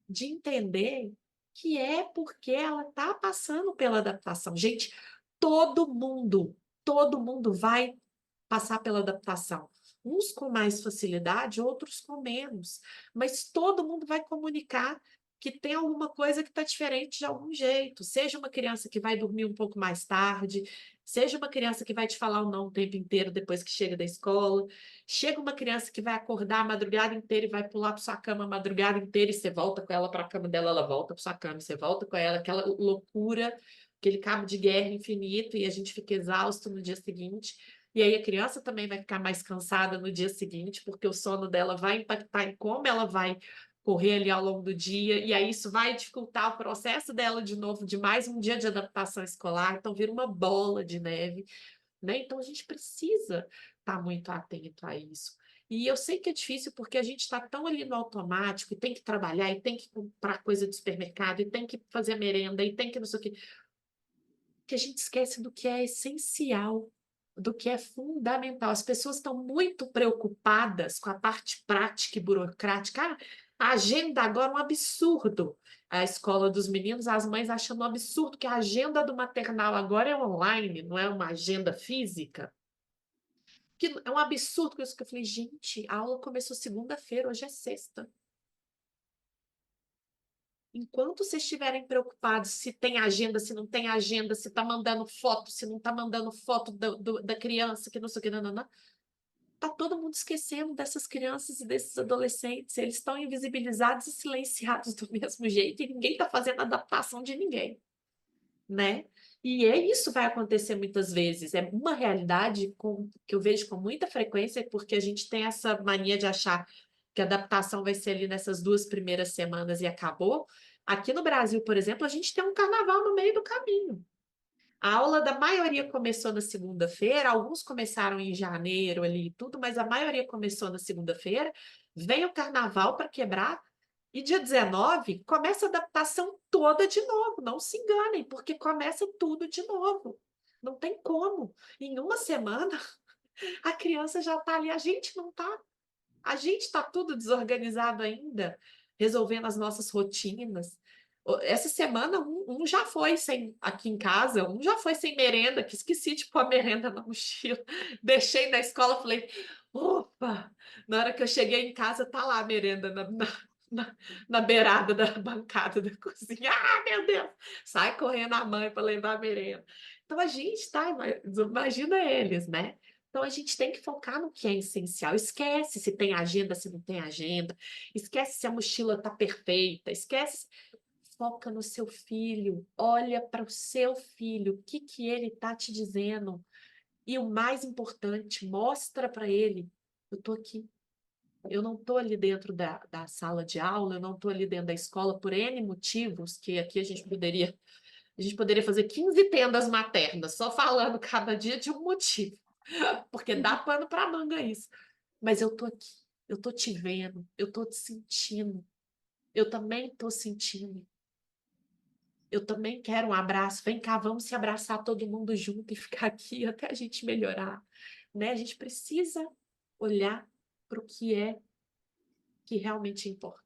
de entender que é porque ela está passando pela adaptação. Gente, todo mundo vai passar pela adaptação. Uns com mais facilidade, outros com menos. Mas todo mundo vai comunicar que tem alguma coisa que está diferente de algum jeito. Seja uma criança que vai dormir um pouco mais tarde, seja uma criança que vai te falar o não o tempo inteiro depois que chega da escola, chega uma criança que vai acordar a madrugada inteira e vai pular para sua cama a madrugada inteira e você volta com ela para a cama dela, ela volta para sua cama, você volta com ela, aquela loucura, aquele cabo de guerra infinito e a gente fica exausto no dia seguinte. E aí a criança também vai ficar mais cansada no dia seguinte, porque o sono dela vai impactar em como ela vai correr ali ao longo do dia, e aí isso vai dificultar o processo dela de novo, de mais um dia de adaptação escolar, então vira uma bola de neve, né? Então a gente precisa estar muito atento a isso. E eu sei que é difícil porque a gente está tão ali no automático, e tem que trabalhar, e tem que comprar coisa do supermercado, e tem que fazer merenda, e tem que não sei o quê, que a gente esquece do que é essencial, do que é fundamental. As pessoas estão muito preocupadas com a parte prática e burocrática. Ah, a agenda agora é um absurdo. A escola dos meninos, as mães achando um absurdo que a agenda do maternal agora é online, não é uma agenda física. Que é um absurdo isso que eu falei, gente, a aula começou segunda-feira, hoje é sexta. Enquanto vocês estiverem preocupados se tem agenda, se não tem agenda, se está mandando foto, se não está mandando foto da criança, que não sei o que, não, tá todo mundo esquecendo dessas crianças e desses adolescentes. Eles estão invisibilizados e silenciados do mesmo jeito e ninguém está fazendo adaptação de ninguém, né? E isso vai acontecer muitas vezes. É uma realidade que eu vejo com muita frequência, porque a gente tem essa mania de achar que a adaptação vai ser ali nessas 2 primeiras semanas e acabou. Aqui no Brasil, por exemplo, a gente tem um carnaval no meio do caminho. A aula da maioria começou na segunda-feira, alguns começaram em janeiro ali e tudo, mas a maioria começou na segunda-feira. Vem o carnaval para quebrar, e dia 19 começa a adaptação toda de novo. Não se enganem, porque começa tudo de novo. Não tem como. Em uma semana, a criança já está ali, a gente não está. A gente está tudo desorganizado ainda, resolvendo as nossas rotinas. Essa semana, um já foi sem, aqui em casa, um já foi sem merenda, que esqueci de pôr a merenda na mochila. Deixei na escola, falei, opa! Na hora que eu cheguei em casa, tá lá a merenda na, na beirada da bancada da cozinha. Ah, meu Deus! Sai correndo a mãe para levar a merenda. Então a gente tá, imagina eles, né? Então a gente tem que focar no que é essencial. Esquece se tem agenda, se não tem agenda. Esquece se a mochila está perfeita. Esquece. Foca no seu filho. Olha para o seu filho. O que que ele está te dizendo? E o mais importante, mostra para ele. Eu estou aqui. Eu não estou ali dentro da sala de aula, eu não estou ali dentro da escola por N motivos, que aqui a gente poderia fazer 15 tendas maternas, só falando cada dia de um motivo. Porque dá pano para manga isso. Mas eu tô aqui, eu tô te vendo, eu tô te sentindo, eu também tô sentindo. Eu também quero um abraço. Vem cá, vamos se abraçar todo mundo junto e ficar aqui até a gente melhorar, né? A gente precisa olhar para o que realmente importa.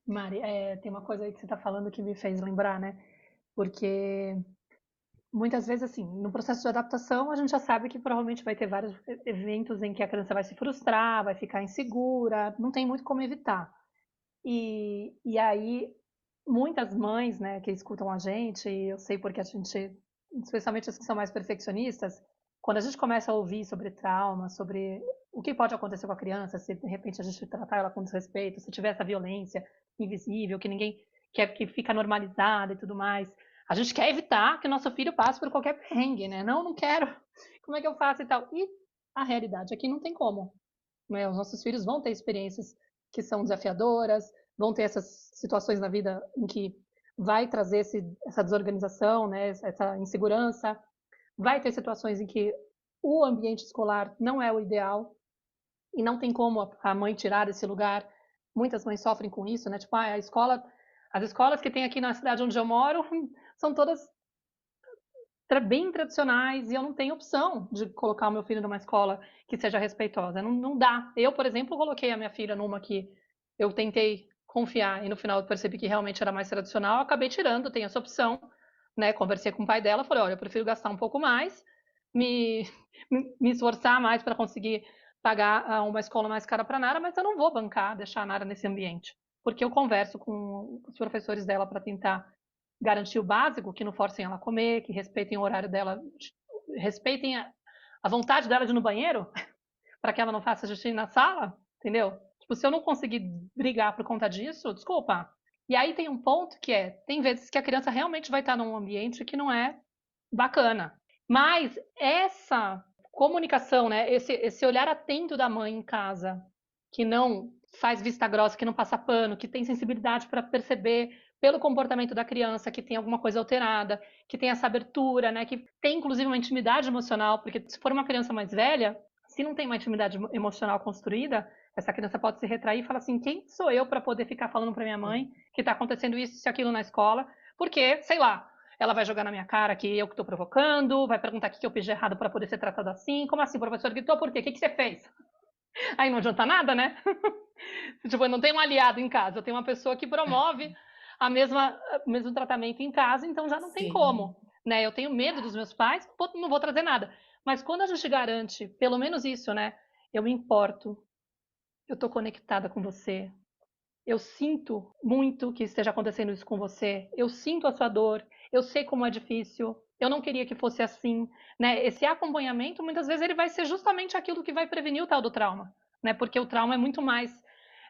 Mari, tem uma coisa aí que você está falando que me fez lembrar, né? Porque muitas vezes, assim, no processo de adaptação, a gente já sabe que provavelmente vai ter vários eventos em que a criança vai se frustrar, vai ficar insegura, não tem muito como evitar. E aí, muitas mães, né, que escutam a gente, e eu sei porque a gente, especialmente as que são mais perfeccionistas, quando a gente começa a ouvir sobre trauma, sobre o que pode acontecer com a criança, se de repente a gente tratar ela com desrespeito, se tiver essa violência invisível, que ninguém quer, que fica normalizada e tudo mais, a gente quer evitar que o nosso filho passe por qualquer perrengue, né? Não, não quero. Como é que eu faço e tal? E a realidade é que não tem como, né? Os nossos filhos vão ter experiências que são desafiadoras, vão ter essas situações na vida em que vai trazer essa desorganização, né? Essa insegurança, vai ter situações em que o ambiente escolar não é o ideal e não tem como a mãe tirar esse lugar. Muitas mães sofrem com isso, né? Tipo, a escola, as escolas que tem aqui na cidade onde eu moro são todas bem tradicionais e eu não tenho opção de colocar o meu filho numa escola que seja respeitosa. Não, não dá. Eu, por exemplo, coloquei a minha filha numa que eu tentei confiar e no final eu percebi que realmente era mais tradicional, acabei tirando, tem essa opção, né? Conversei com o pai dela, falei, olha, eu prefiro gastar um pouco mais, me, me esforçar mais para conseguir pagar uma escola mais cara para a Nara, mas eu não vou bancar, deixar a Nara nesse ambiente. Porque eu converso com os professores dela para tentar garantir o básico, que não forcem ela a comer, que respeitem o horário dela, respeitem a vontade dela de ir no banheiro, para que ela não faça xixi na sala, entendeu? Tipo, se eu não conseguir brigar por conta disso, desculpa. E aí tem um ponto que tem vezes que a criança realmente vai estar num ambiente que não é bacana. Mas essa comunicação, né, esse olhar atento da mãe em casa, que não faz vista grossa, que não passa pano, que tem sensibilidade para perceber pelo comportamento da criança que tem alguma coisa alterada, que tem essa abertura, né, que tem inclusive uma intimidade emocional, porque se for uma criança mais velha, se não tem uma intimidade emocional construída, essa criança pode se retrair e falar assim: quem sou eu para poder ficar falando para minha mãe que está acontecendo isso e aquilo na escola? Porque, sei lá, ela vai jogar na minha cara que eu que estou provocando, vai perguntar o que eu fiz de errado para poder ser tratada assim. Como assim, professor gritou por quê? O que você fez? Aí não adianta nada, né? Tipo, eu não tenho um aliado em casa, eu tenho uma pessoa que promove o mesmo tratamento em casa, então já não tem Sim, como. Né? Eu tenho medo dos meus pais, não vou trazer nada. Mas quando a gente garante, pelo menos isso, né? Eu me importo, eu estou conectada com você, eu sinto muito que esteja acontecendo isso com você, eu sinto a sua dor, eu sei como é difícil, eu não queria que fosse assim, né? Esse acompanhamento, muitas vezes, ele vai ser justamente aquilo que vai prevenir o tal do trauma, né? Porque o trauma é muito mais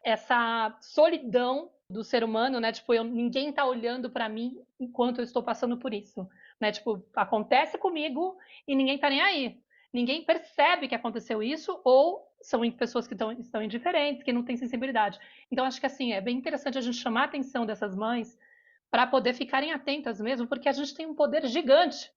essa solidão do ser humano, né? Tipo, ninguém tá olhando para mim enquanto eu estou passando por isso, né? Tipo, acontece comigo e ninguém tá nem aí. Ninguém percebe que aconteceu isso ou são pessoas que estão indiferentes, que não têm sensibilidade. Então, acho que assim, é bem interessante a gente chamar a atenção dessas mães para poder ficarem atentas mesmo, porque a gente tem um poder gigante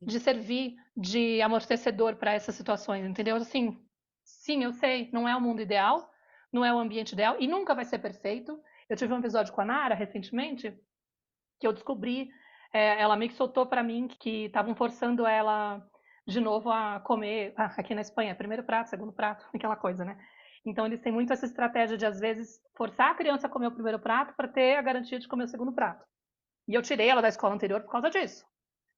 de servir de amortecedor para essas situações, entendeu? Assim, sim, eu sei, não é o mundo ideal, não é o ambiente ideal e nunca vai ser perfeito. Eu tive um episódio com a Nara recentemente que eu descobri, ela meio que soltou para mim que estavam forçando ela de novo a comer, aqui na Espanha, primeiro prato, segundo prato, aquela coisa, né? Então eles têm muito essa estratégia de às vezes forçar a criança a comer o primeiro prato para ter a garantia de comer o segundo prato. E eu tirei ela da escola anterior por causa disso.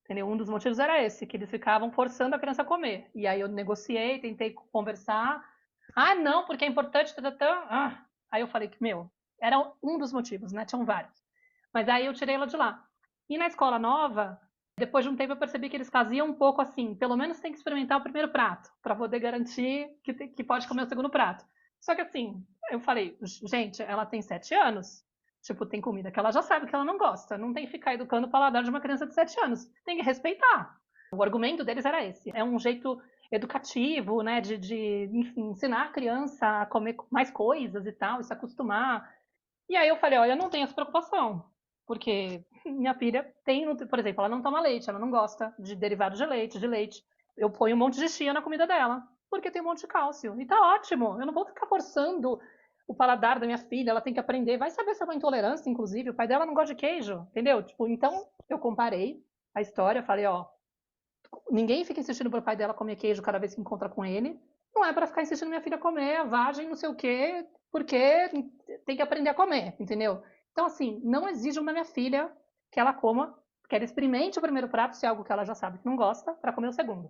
Entendeu? Um dos motivos era esse, que eles ficavam forçando a criança a comer. E aí eu negociei, tentei conversar. Ah, não, porque é importante. Aí eu falei que, era um dos motivos, né? Tinham vários. Mas aí eu tirei ela de lá. E na escola nova, depois de um tempo eu percebi que eles faziam um pouco assim, pelo menos tem que experimentar o primeiro prato, para poder garantir que pode comer o segundo prato. Só que assim, eu falei, gente, ela tem 7 anos, tipo, tem comida que ela já sabe que ela não gosta, não tem que ficar educando o paladar de uma criança de 7 anos, tem que respeitar. O argumento deles era esse, é um jeito educativo, né, enfim, ensinar a criança a comer mais coisas e tal, e se acostumar. E aí eu falei, olha, eu não tenho essa preocupação, porque minha filha tem, por exemplo, ela não toma leite, ela não gosta de derivados de leite. Eu ponho um monte de chia na comida dela, porque tem um monte de cálcio. E tá ótimo, eu não vou ficar forçando o paladar da minha filha, ela tem que aprender. Vai saber se é uma intolerância, inclusive, o pai dela não gosta de queijo, entendeu? Tipo, então eu comparei a história, falei, ó, ninguém fica insistindo pro pai dela comer queijo cada vez que encontra com ele. Não é para ficar insistindo minha filha comer a vagem, não sei o quê, porque tem que aprender a comer, entendeu? Então, assim, não exijam da minha filha que ela coma, que ela experimente o primeiro prato, se é algo que ela já sabe que não gosta, para comer o segundo.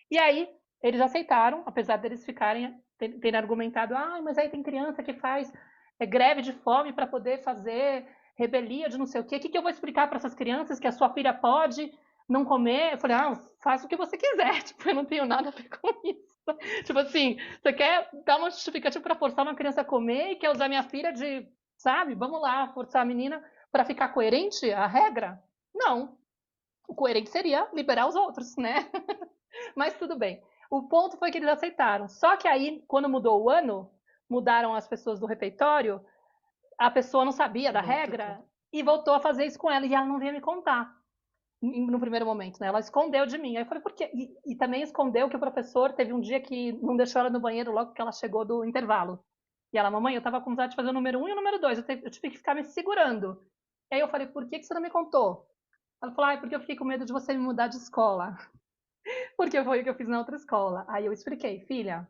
E aí, eles aceitaram, apesar deles terem argumentado, mas aí tem criança que faz greve de fome para poder fazer rebelia de não sei o quê. O que eu vou explicar para essas crianças que a sua filha pode não comer? Eu falei, faça o que você quiser, tipo, eu não tenho nada a ver com isso. Tipo assim, você quer dar uma justificativa para forçar uma criança a comer e quer usar minha filha de, sabe, vamos lá, forçar a menina para ficar coerente a regra? Não. O coerente seria liberar os outros, né? Mas tudo bem. O ponto foi que eles aceitaram. Só que aí, quando mudou o ano, mudaram as pessoas do refeitório, a pessoa não sabia da regra e voltou a fazer isso com ela. E ela não vinha me contar no primeiro momento, né? Ela escondeu de mim. Aí eu falei, por quê? E também escondeu que o professor teve um dia que não deixou ela no banheiro logo que ela chegou do intervalo. E ela, mamãe, eu tava com vontade de fazer o número 1 e o número 2. Eu tive que ficar me segurando. E aí eu falei, por que você não me contou? Ela falou, porque eu fiquei com medo de você me mudar de escola. Porque foi o que eu fiz na outra escola. Aí eu expliquei, filha,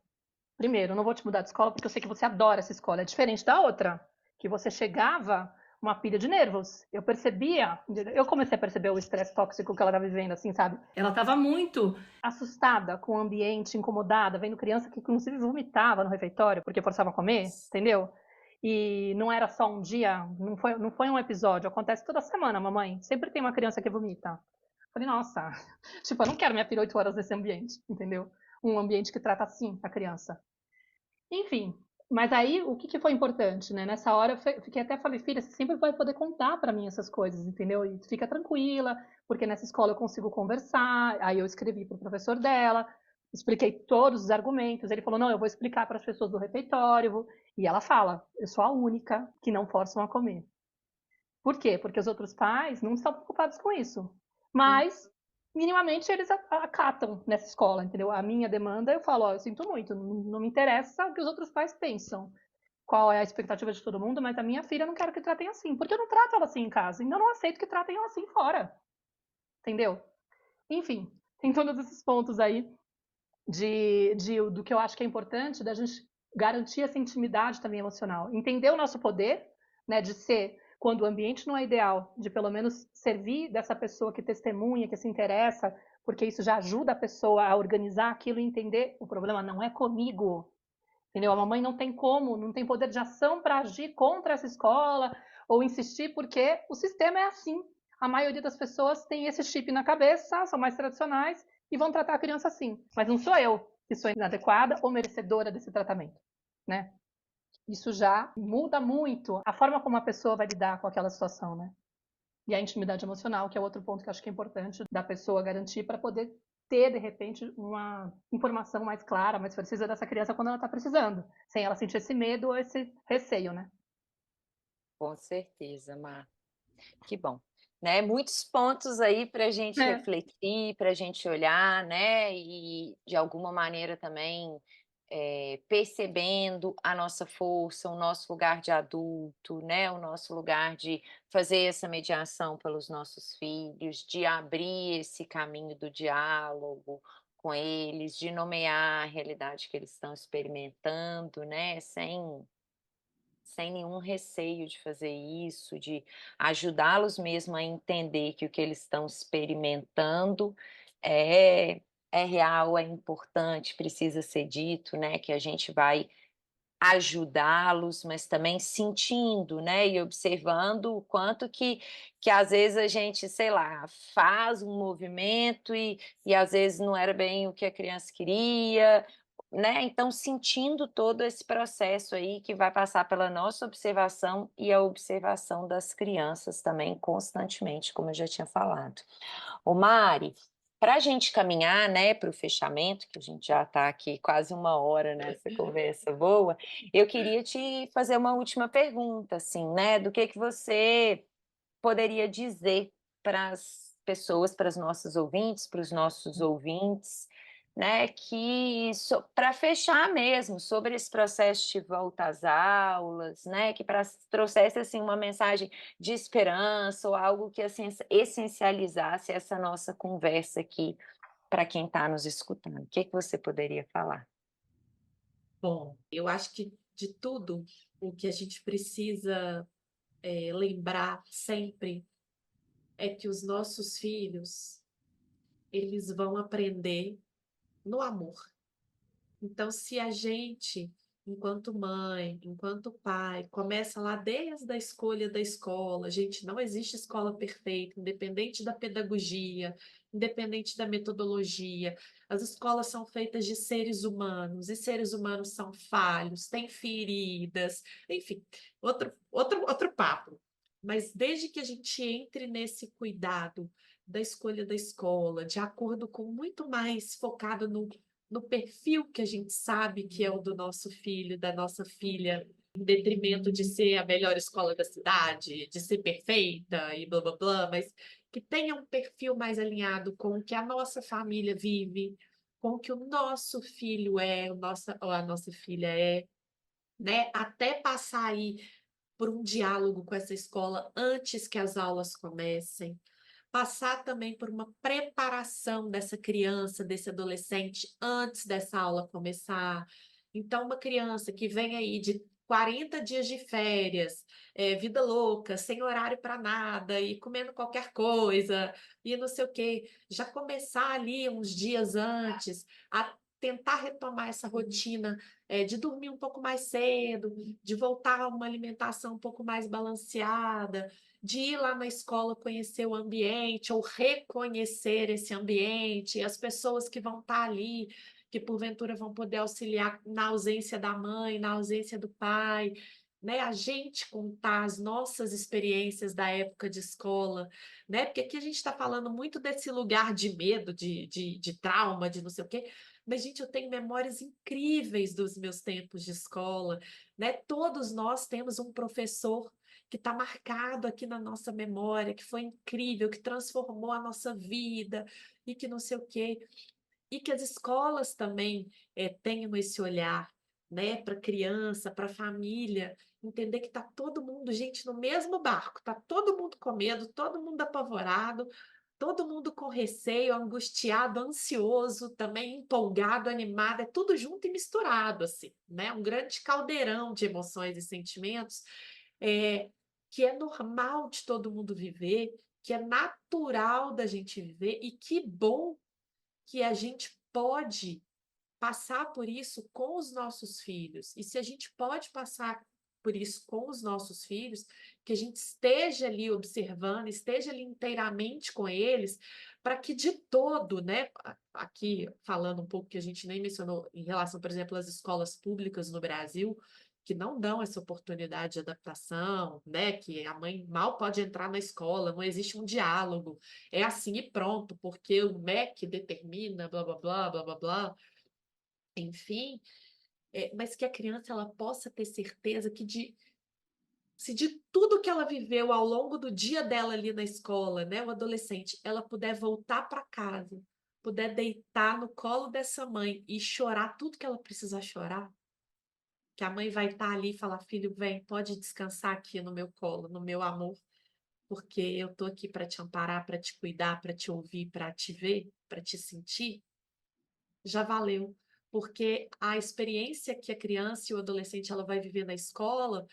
primeiro, eu não vou te mudar de escola porque eu sei que você adora essa escola. É diferente da outra, que você chegava uma pilha de nervos. Eu percebia, eu comecei a perceber o estresse tóxico que ela estava vivendo, assim, sabe? Ela estava muito assustada com o ambiente, incomodada, vendo criança que inclusive vomitava no refeitório porque forçava a comer, entendeu? E não era só um dia, não foi um episódio, acontece toda semana, mamãe. Sempre tem uma criança que vomita. Falei, nossa, tipo, eu não quero minha filha 8 horas nesse ambiente, entendeu? Um ambiente que trata assim a criança. Enfim, mas aí o que foi importante, né? Nessa hora eu fiquei até falei, filha, você sempre vai poder contar para mim essas coisas, entendeu? E fica tranquila, porque nessa escola eu consigo conversar. Aí eu escrevi para o professor dela, expliquei todos os argumentos. Ele falou, não, eu vou explicar para as pessoas do refeitório. E ela fala, eu sou a única que não forçam a comer. Por quê? Porque os outros pais não estão preocupados com isso. Mas, minimamente, eles acatam nessa escola, entendeu? A minha demanda, eu falo, eu sinto muito, não me interessa o que os outros pais pensam. Qual é a expectativa de todo mundo, mas a minha filha eu não quero que tratem assim, porque eu não trato ela assim em casa, então eu não aceito que tratem ela assim fora. Entendeu? Enfim, tem todos esses pontos aí do que eu acho que é importante da gente garantir essa intimidade também emocional. Entender o nosso poder, né, de ser, quando o ambiente não é ideal, de pelo menos servir dessa pessoa que testemunha, que se interessa, porque isso já ajuda a pessoa a organizar aquilo e entender o problema não é comigo. Entendeu? A mamãe não tem como, não tem poder de ação para agir contra essa escola ou insistir, porque o sistema é assim. A maioria das pessoas tem esse chip na cabeça, são mais tradicionais e vão tratar a criança assim. Mas não sou eu que sou inadequada ou merecedora desse tratamento, né? Isso já muda muito a forma como a pessoa vai lidar com aquela situação, né? E a intimidade emocional, que é outro ponto que eu acho que é importante da pessoa garantir para poder ter, de repente, uma informação mais clara, mais precisa dessa criança quando ela está precisando, sem ela sentir esse medo ou esse receio, né? Com certeza, Mar. Que bom, né? Muitos pontos aí para a gente É, refletir, para a gente olhar, né? E de alguma maneira também percebendo a nossa força, o nosso lugar de adulto, né? O nosso lugar de fazer essa mediação pelos nossos filhos, de abrir esse caminho do diálogo com eles, de nomear a realidade que eles estão experimentando, né? Sem nenhum receio de fazer isso, de ajudá-los mesmo a entender que o que eles estão experimentando é é real, é importante, precisa ser dito, né, que a gente vai ajudá-los, mas também sentindo, né, e observando o quanto que às vezes a gente, sei lá, faz um movimento e às vezes não era bem o que a criança queria, né, então sentindo todo esse processo aí que vai passar pela nossa observação e a observação das crianças também constantemente, como eu já tinha falado. Ô Mari, para a gente caminhar, né, para o fechamento, que a gente já está aqui quase uma hora nessa conversa boa, eu queria te fazer uma última pergunta, assim, né, do que você poderia dizer para as pessoas, para as nossas ouvintes, para os nossos ouvintes, né, que para fechar mesmo sobre esse processo de volta às aulas, né, que trouxesse assim uma mensagem de esperança ou algo que assim, essencializasse essa nossa conversa aqui para quem está nos escutando. O que você poderia falar? Bom, eu acho que de tudo o que a gente precisa lembrar sempre é que os nossos filhos, eles vão aprender no amor. Então, se a gente, enquanto mãe, enquanto pai, começa lá desde a escolha da escola, gente, não existe escola perfeita, independente da pedagogia, independente da metodologia. As escolas são feitas de seres humanos, e seres humanos são falhos, têm feridas, enfim, outro papo. Mas desde que a gente entre nesse cuidado da escolha da escola, de acordo com muito mais focado no perfil que a gente sabe que é o do nosso filho, da nossa filha, em detrimento de ser a melhor escola da cidade, de ser perfeita e blá blá blá, mas que tenha um perfil mais alinhado com o que a nossa família vive, com o que o nosso filho é, ou a nossa filha é, né? Até passar aí por um diálogo com essa escola antes que as aulas comecem, passar também por uma preparação dessa criança, desse adolescente antes dessa aula começar. Então, uma criança que vem aí de 40 dias de férias, vida louca, sem horário para nada, e comendo qualquer coisa, e não sei o quê, já começar ali uns dias antes a tentar retomar essa rotina, de dormir um pouco mais cedo, de voltar a uma alimentação um pouco mais balanceada, de ir lá na escola conhecer o ambiente ou reconhecer esse ambiente, as pessoas que vão estar ali, que porventura vão poder auxiliar na ausência da mãe, na ausência do pai, né? A gente contar as nossas experiências da época de escola, né? Porque aqui a gente está falando muito desse lugar de medo, de trauma, de não sei o quê. Mas, gente, eu tenho memórias incríveis dos meus tempos de escola, né? Todos nós temos um professor que está marcado aqui na nossa memória, que foi incrível, que transformou a nossa vida e que não sei o quê. E que as escolas também tenham esse olhar, né, para a criança, para a família, entender que está todo mundo, gente, no mesmo barco, está todo mundo com medo, todo mundo apavorado, todo mundo com receio, angustiado, ansioso, também empolgado, animado, é tudo junto e misturado, assim, né? Um grande caldeirão de emoções e sentimentos, é, que é normal de todo mundo viver, que é natural da gente viver, e que bom que a gente pode passar por isso com os nossos filhos. E se a gente pode passar por isso com os nossos filhos, que a gente esteja ali observando, esteja ali inteiramente com eles, para que de todo, né? Aqui falando um pouco que a gente nem mencionou em relação, por exemplo, às escolas públicas no Brasil, que não dão essa oportunidade de adaptação, né? Que a mãe mal pode entrar na escola, não existe um diálogo, é assim e pronto, porque o MEC determina, blá blá blá blá blá blá, enfim, mas que a criança ela possa ter certeza que se de tudo que ela viveu ao longo do dia dela ali na escola, né, o adolescente, ela puder voltar para casa, puder deitar no colo dessa mãe e chorar tudo que ela precisar chorar, que a mãe vai estar ali e falar: "Filho, vem, pode descansar aqui no meu colo, no meu amor, porque eu tô aqui para te amparar, para te cuidar, para te ouvir, para te ver, para te sentir", já valeu. Porque a experiência que a criança e o adolescente ela vai viver na escola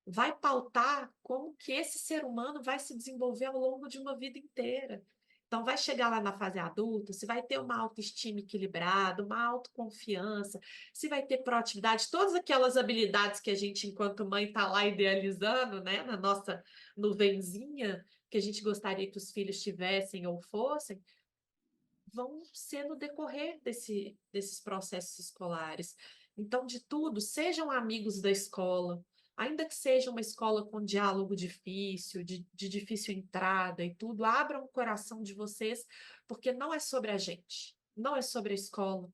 vai pautar como que esse ser humano vai se desenvolver ao longo de uma vida inteira. Então, vai chegar lá na fase adulta, se vai ter uma autoestima equilibrada, uma autoconfiança, se vai ter proatividade, todas aquelas habilidades que a gente, enquanto mãe, está lá idealizando, né, na nossa nuvenzinha, que a gente gostaria que os filhos tivessem ou fossem, vão ser no decorrer desses processos escolares. Então, de tudo, sejam amigos da escola, ainda que seja uma escola com diálogo difícil, de difícil entrada e tudo, abram o coração de vocês, porque não é sobre a gente, não é sobre a escola,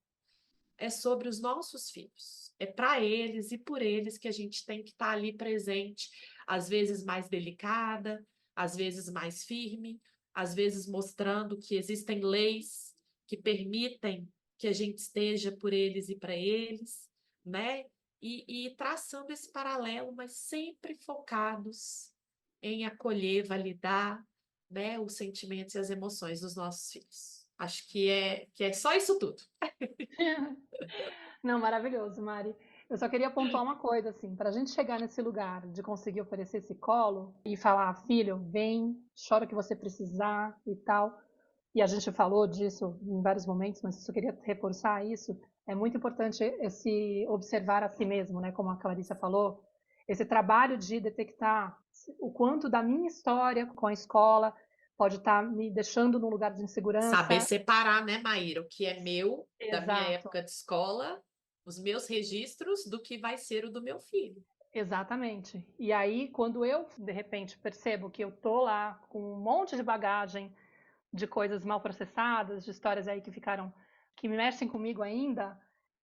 é sobre os nossos filhos. É para eles e por eles que a gente tem que estar ali presente, às vezes mais delicada, às vezes mais firme, às vezes mostrando que existem leis que permitem que a gente esteja por eles e para eles, né? E traçando esse paralelo, mas sempre focados em acolher, validar, né, os sentimentos e as emoções dos nossos filhos. Acho que é só isso tudo. Não, maravilhoso, Mari. Eu só queria pontuar uma coisa, assim, para a gente chegar nesse lugar de conseguir oferecer esse colo e falar, filho, vem, chora o que você precisar e tal. E a gente falou disso em vários momentos, mas eu só queria reforçar isso. É muito importante esse observar a si mesmo, né? Como a Clarissa falou, esse trabalho de detectar o quanto da minha história com a escola pode estar me deixando num lugar de Saber insegurança. separar, né, Maíra, o que é meu, da minha Exato. época de escola, os meus registros, do que vai ser o do meu filho. Exatamente. E aí, quando eu, de repente, percebo que eu tô lá com um monte de bagagem de coisas mal processadas, de histórias aí que ficaram, que me mexem comigo ainda,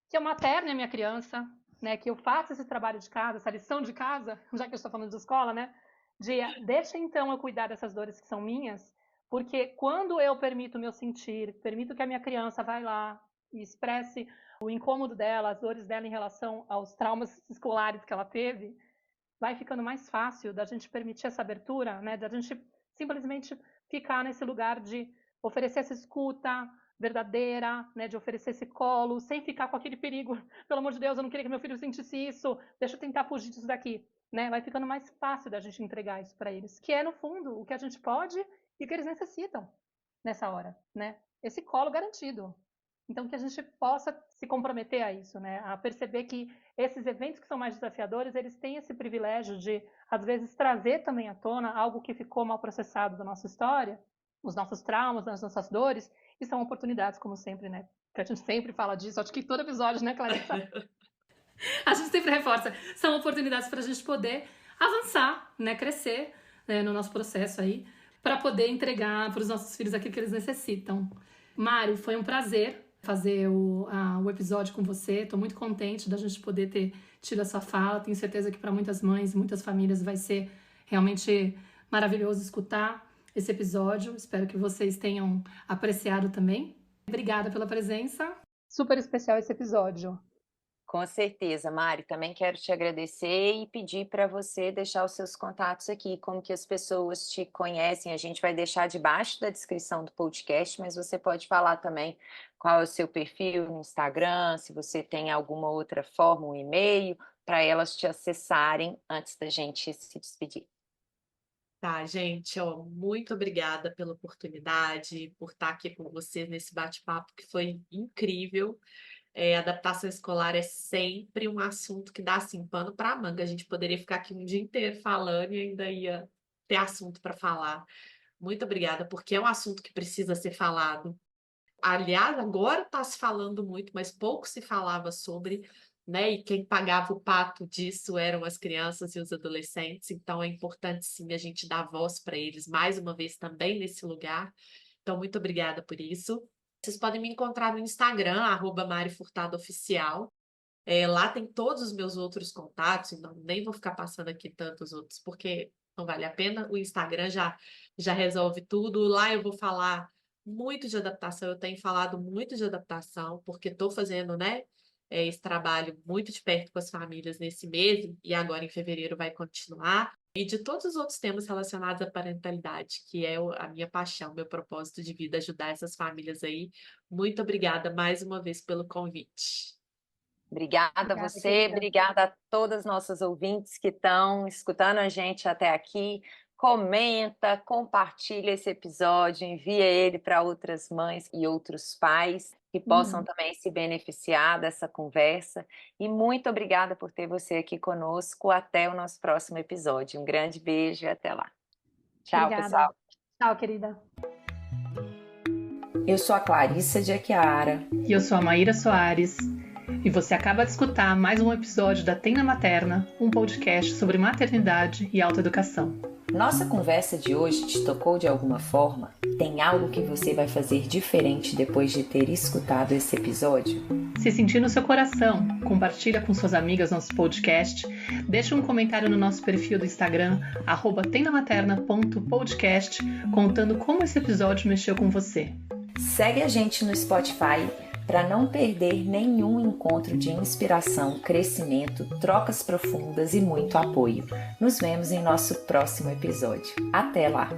que eu materne a minha criança, né? Que eu faça esse trabalho de casa, essa lição de casa, já que eu estou falando de escola, né? De deixa então eu cuidar dessas dores que são minhas, porque quando eu permito o meu sentir, permito que a minha criança vá lá e expresse o incômodo dela, as dores dela em relação aos traumas escolares que ela teve, vai ficando mais fácil da gente permitir essa abertura, né? Da gente simplesmente ficar nesse lugar de oferecer essa escuta verdadeira, né? De oferecer esse colo, sem ficar com aquele perigo. Pelo amor de Deus, eu não queria que meu filho sentisse isso. Deixa eu tentar fugir disso daqui, né? Vai ficando mais fácil da gente entregar isso para eles, que é no fundo o que a gente pode e o que eles necessitam nessa hora, né? Esse colo garantido. Então, que a gente possa se comprometer a isso, né? A perceber que esses eventos que são mais desafiadores, eles têm esse privilégio de, às vezes, trazer também à tona algo que ficou mal processado da nossa história, os nossos traumas, as nossas dores, e são oportunidades, como sempre, né? Que a gente sempre fala disso, acho que todo episódio, né, Clarissa? A gente sempre reforça, são oportunidades para a gente poder avançar, né, crescer, né, no nosso processo aí, para poder entregar para os nossos filhos aquilo que eles necessitam. Mário, foi um prazer fazer o episódio com você. Estou muito contente da gente poder ter tido essa fala. Tenho certeza que para muitas mães e muitas famílias vai ser realmente maravilhoso escutar esse episódio. Espero que vocês tenham apreciado também. Obrigada pela presença. Super especial esse episódio. Com certeza, Mari, também quero te agradecer e pedir para você deixar os seus contatos aqui, como que as pessoas te conhecem. A gente vai deixar debaixo da descrição do podcast, mas você pode falar também qual é o seu perfil no Instagram, se você tem alguma outra forma, um e-mail, para elas te acessarem antes da gente se despedir. Tá, gente, ó, muito obrigada pela oportunidade, por estar aqui com vocês nesse bate-papo que foi incrível. Adaptação escolar é sempre um assunto que dá assim pano para manga. A gente poderia ficar aqui um dia inteiro falando e ainda ia ter assunto para falar. Muito obrigada, porque é um assunto que precisa ser falado. Aliás, agora está se falando muito, mas pouco se falava sobre, né? E quem pagava o pato disso eram as crianças e os adolescentes. Então é importante sim a gente dar voz para eles mais uma vez também nesse lugar. Então, muito obrigada por isso. Vocês podem me encontrar no Instagram, @MariFurtadoOficial. Lá tem todos os meus outros contatos, então nem vou ficar passando aqui tantos outros, porque não vale a pena. O Instagram já resolve tudo. Lá eu vou falar muito de adaptação, eu tenho falado muito de adaptação, porque estou fazendo, né, esse trabalho muito de perto com as famílias nesse mês, e agora em fevereiro vai continuar. E de todos os outros temas relacionados à parentalidade, que é a minha paixão, meu propósito de vida, ajudar essas famílias aí. Muito obrigada mais uma vez pelo convite. Obrigada a Obrigada, você, querida. obrigada a todas as nossas ouvintes que estão escutando a gente até aqui. Comenta, compartilha esse episódio, envia ele para outras mães e outros pais que possam também se beneficiar dessa conversa. E muito obrigada por ter você aqui conosco. Até o nosso próximo episódio. Um grande beijo e até lá. Tchau, Obrigada. pessoal. Tchau, querida. Eu sou a Clarissa de Aquiara. E eu sou a Maíra Soares. E você acaba de escutar mais um episódio da Tenda Materna, um podcast sobre maternidade e autoeducação. Nossa conversa de hoje te tocou de alguma forma? Tem algo que você vai fazer diferente depois de ter escutado esse episódio? Se sentir no seu coração, compartilha com suas amigas nosso podcast, deixa um comentário no nosso perfil do Instagram, @tendamaterna.podcast, contando como esse episódio mexeu com você. Segue a gente no Spotify para não perder nenhum encontro de inspiração, crescimento, trocas profundas e muito apoio. Nos vemos em nosso próximo episódio. Até lá!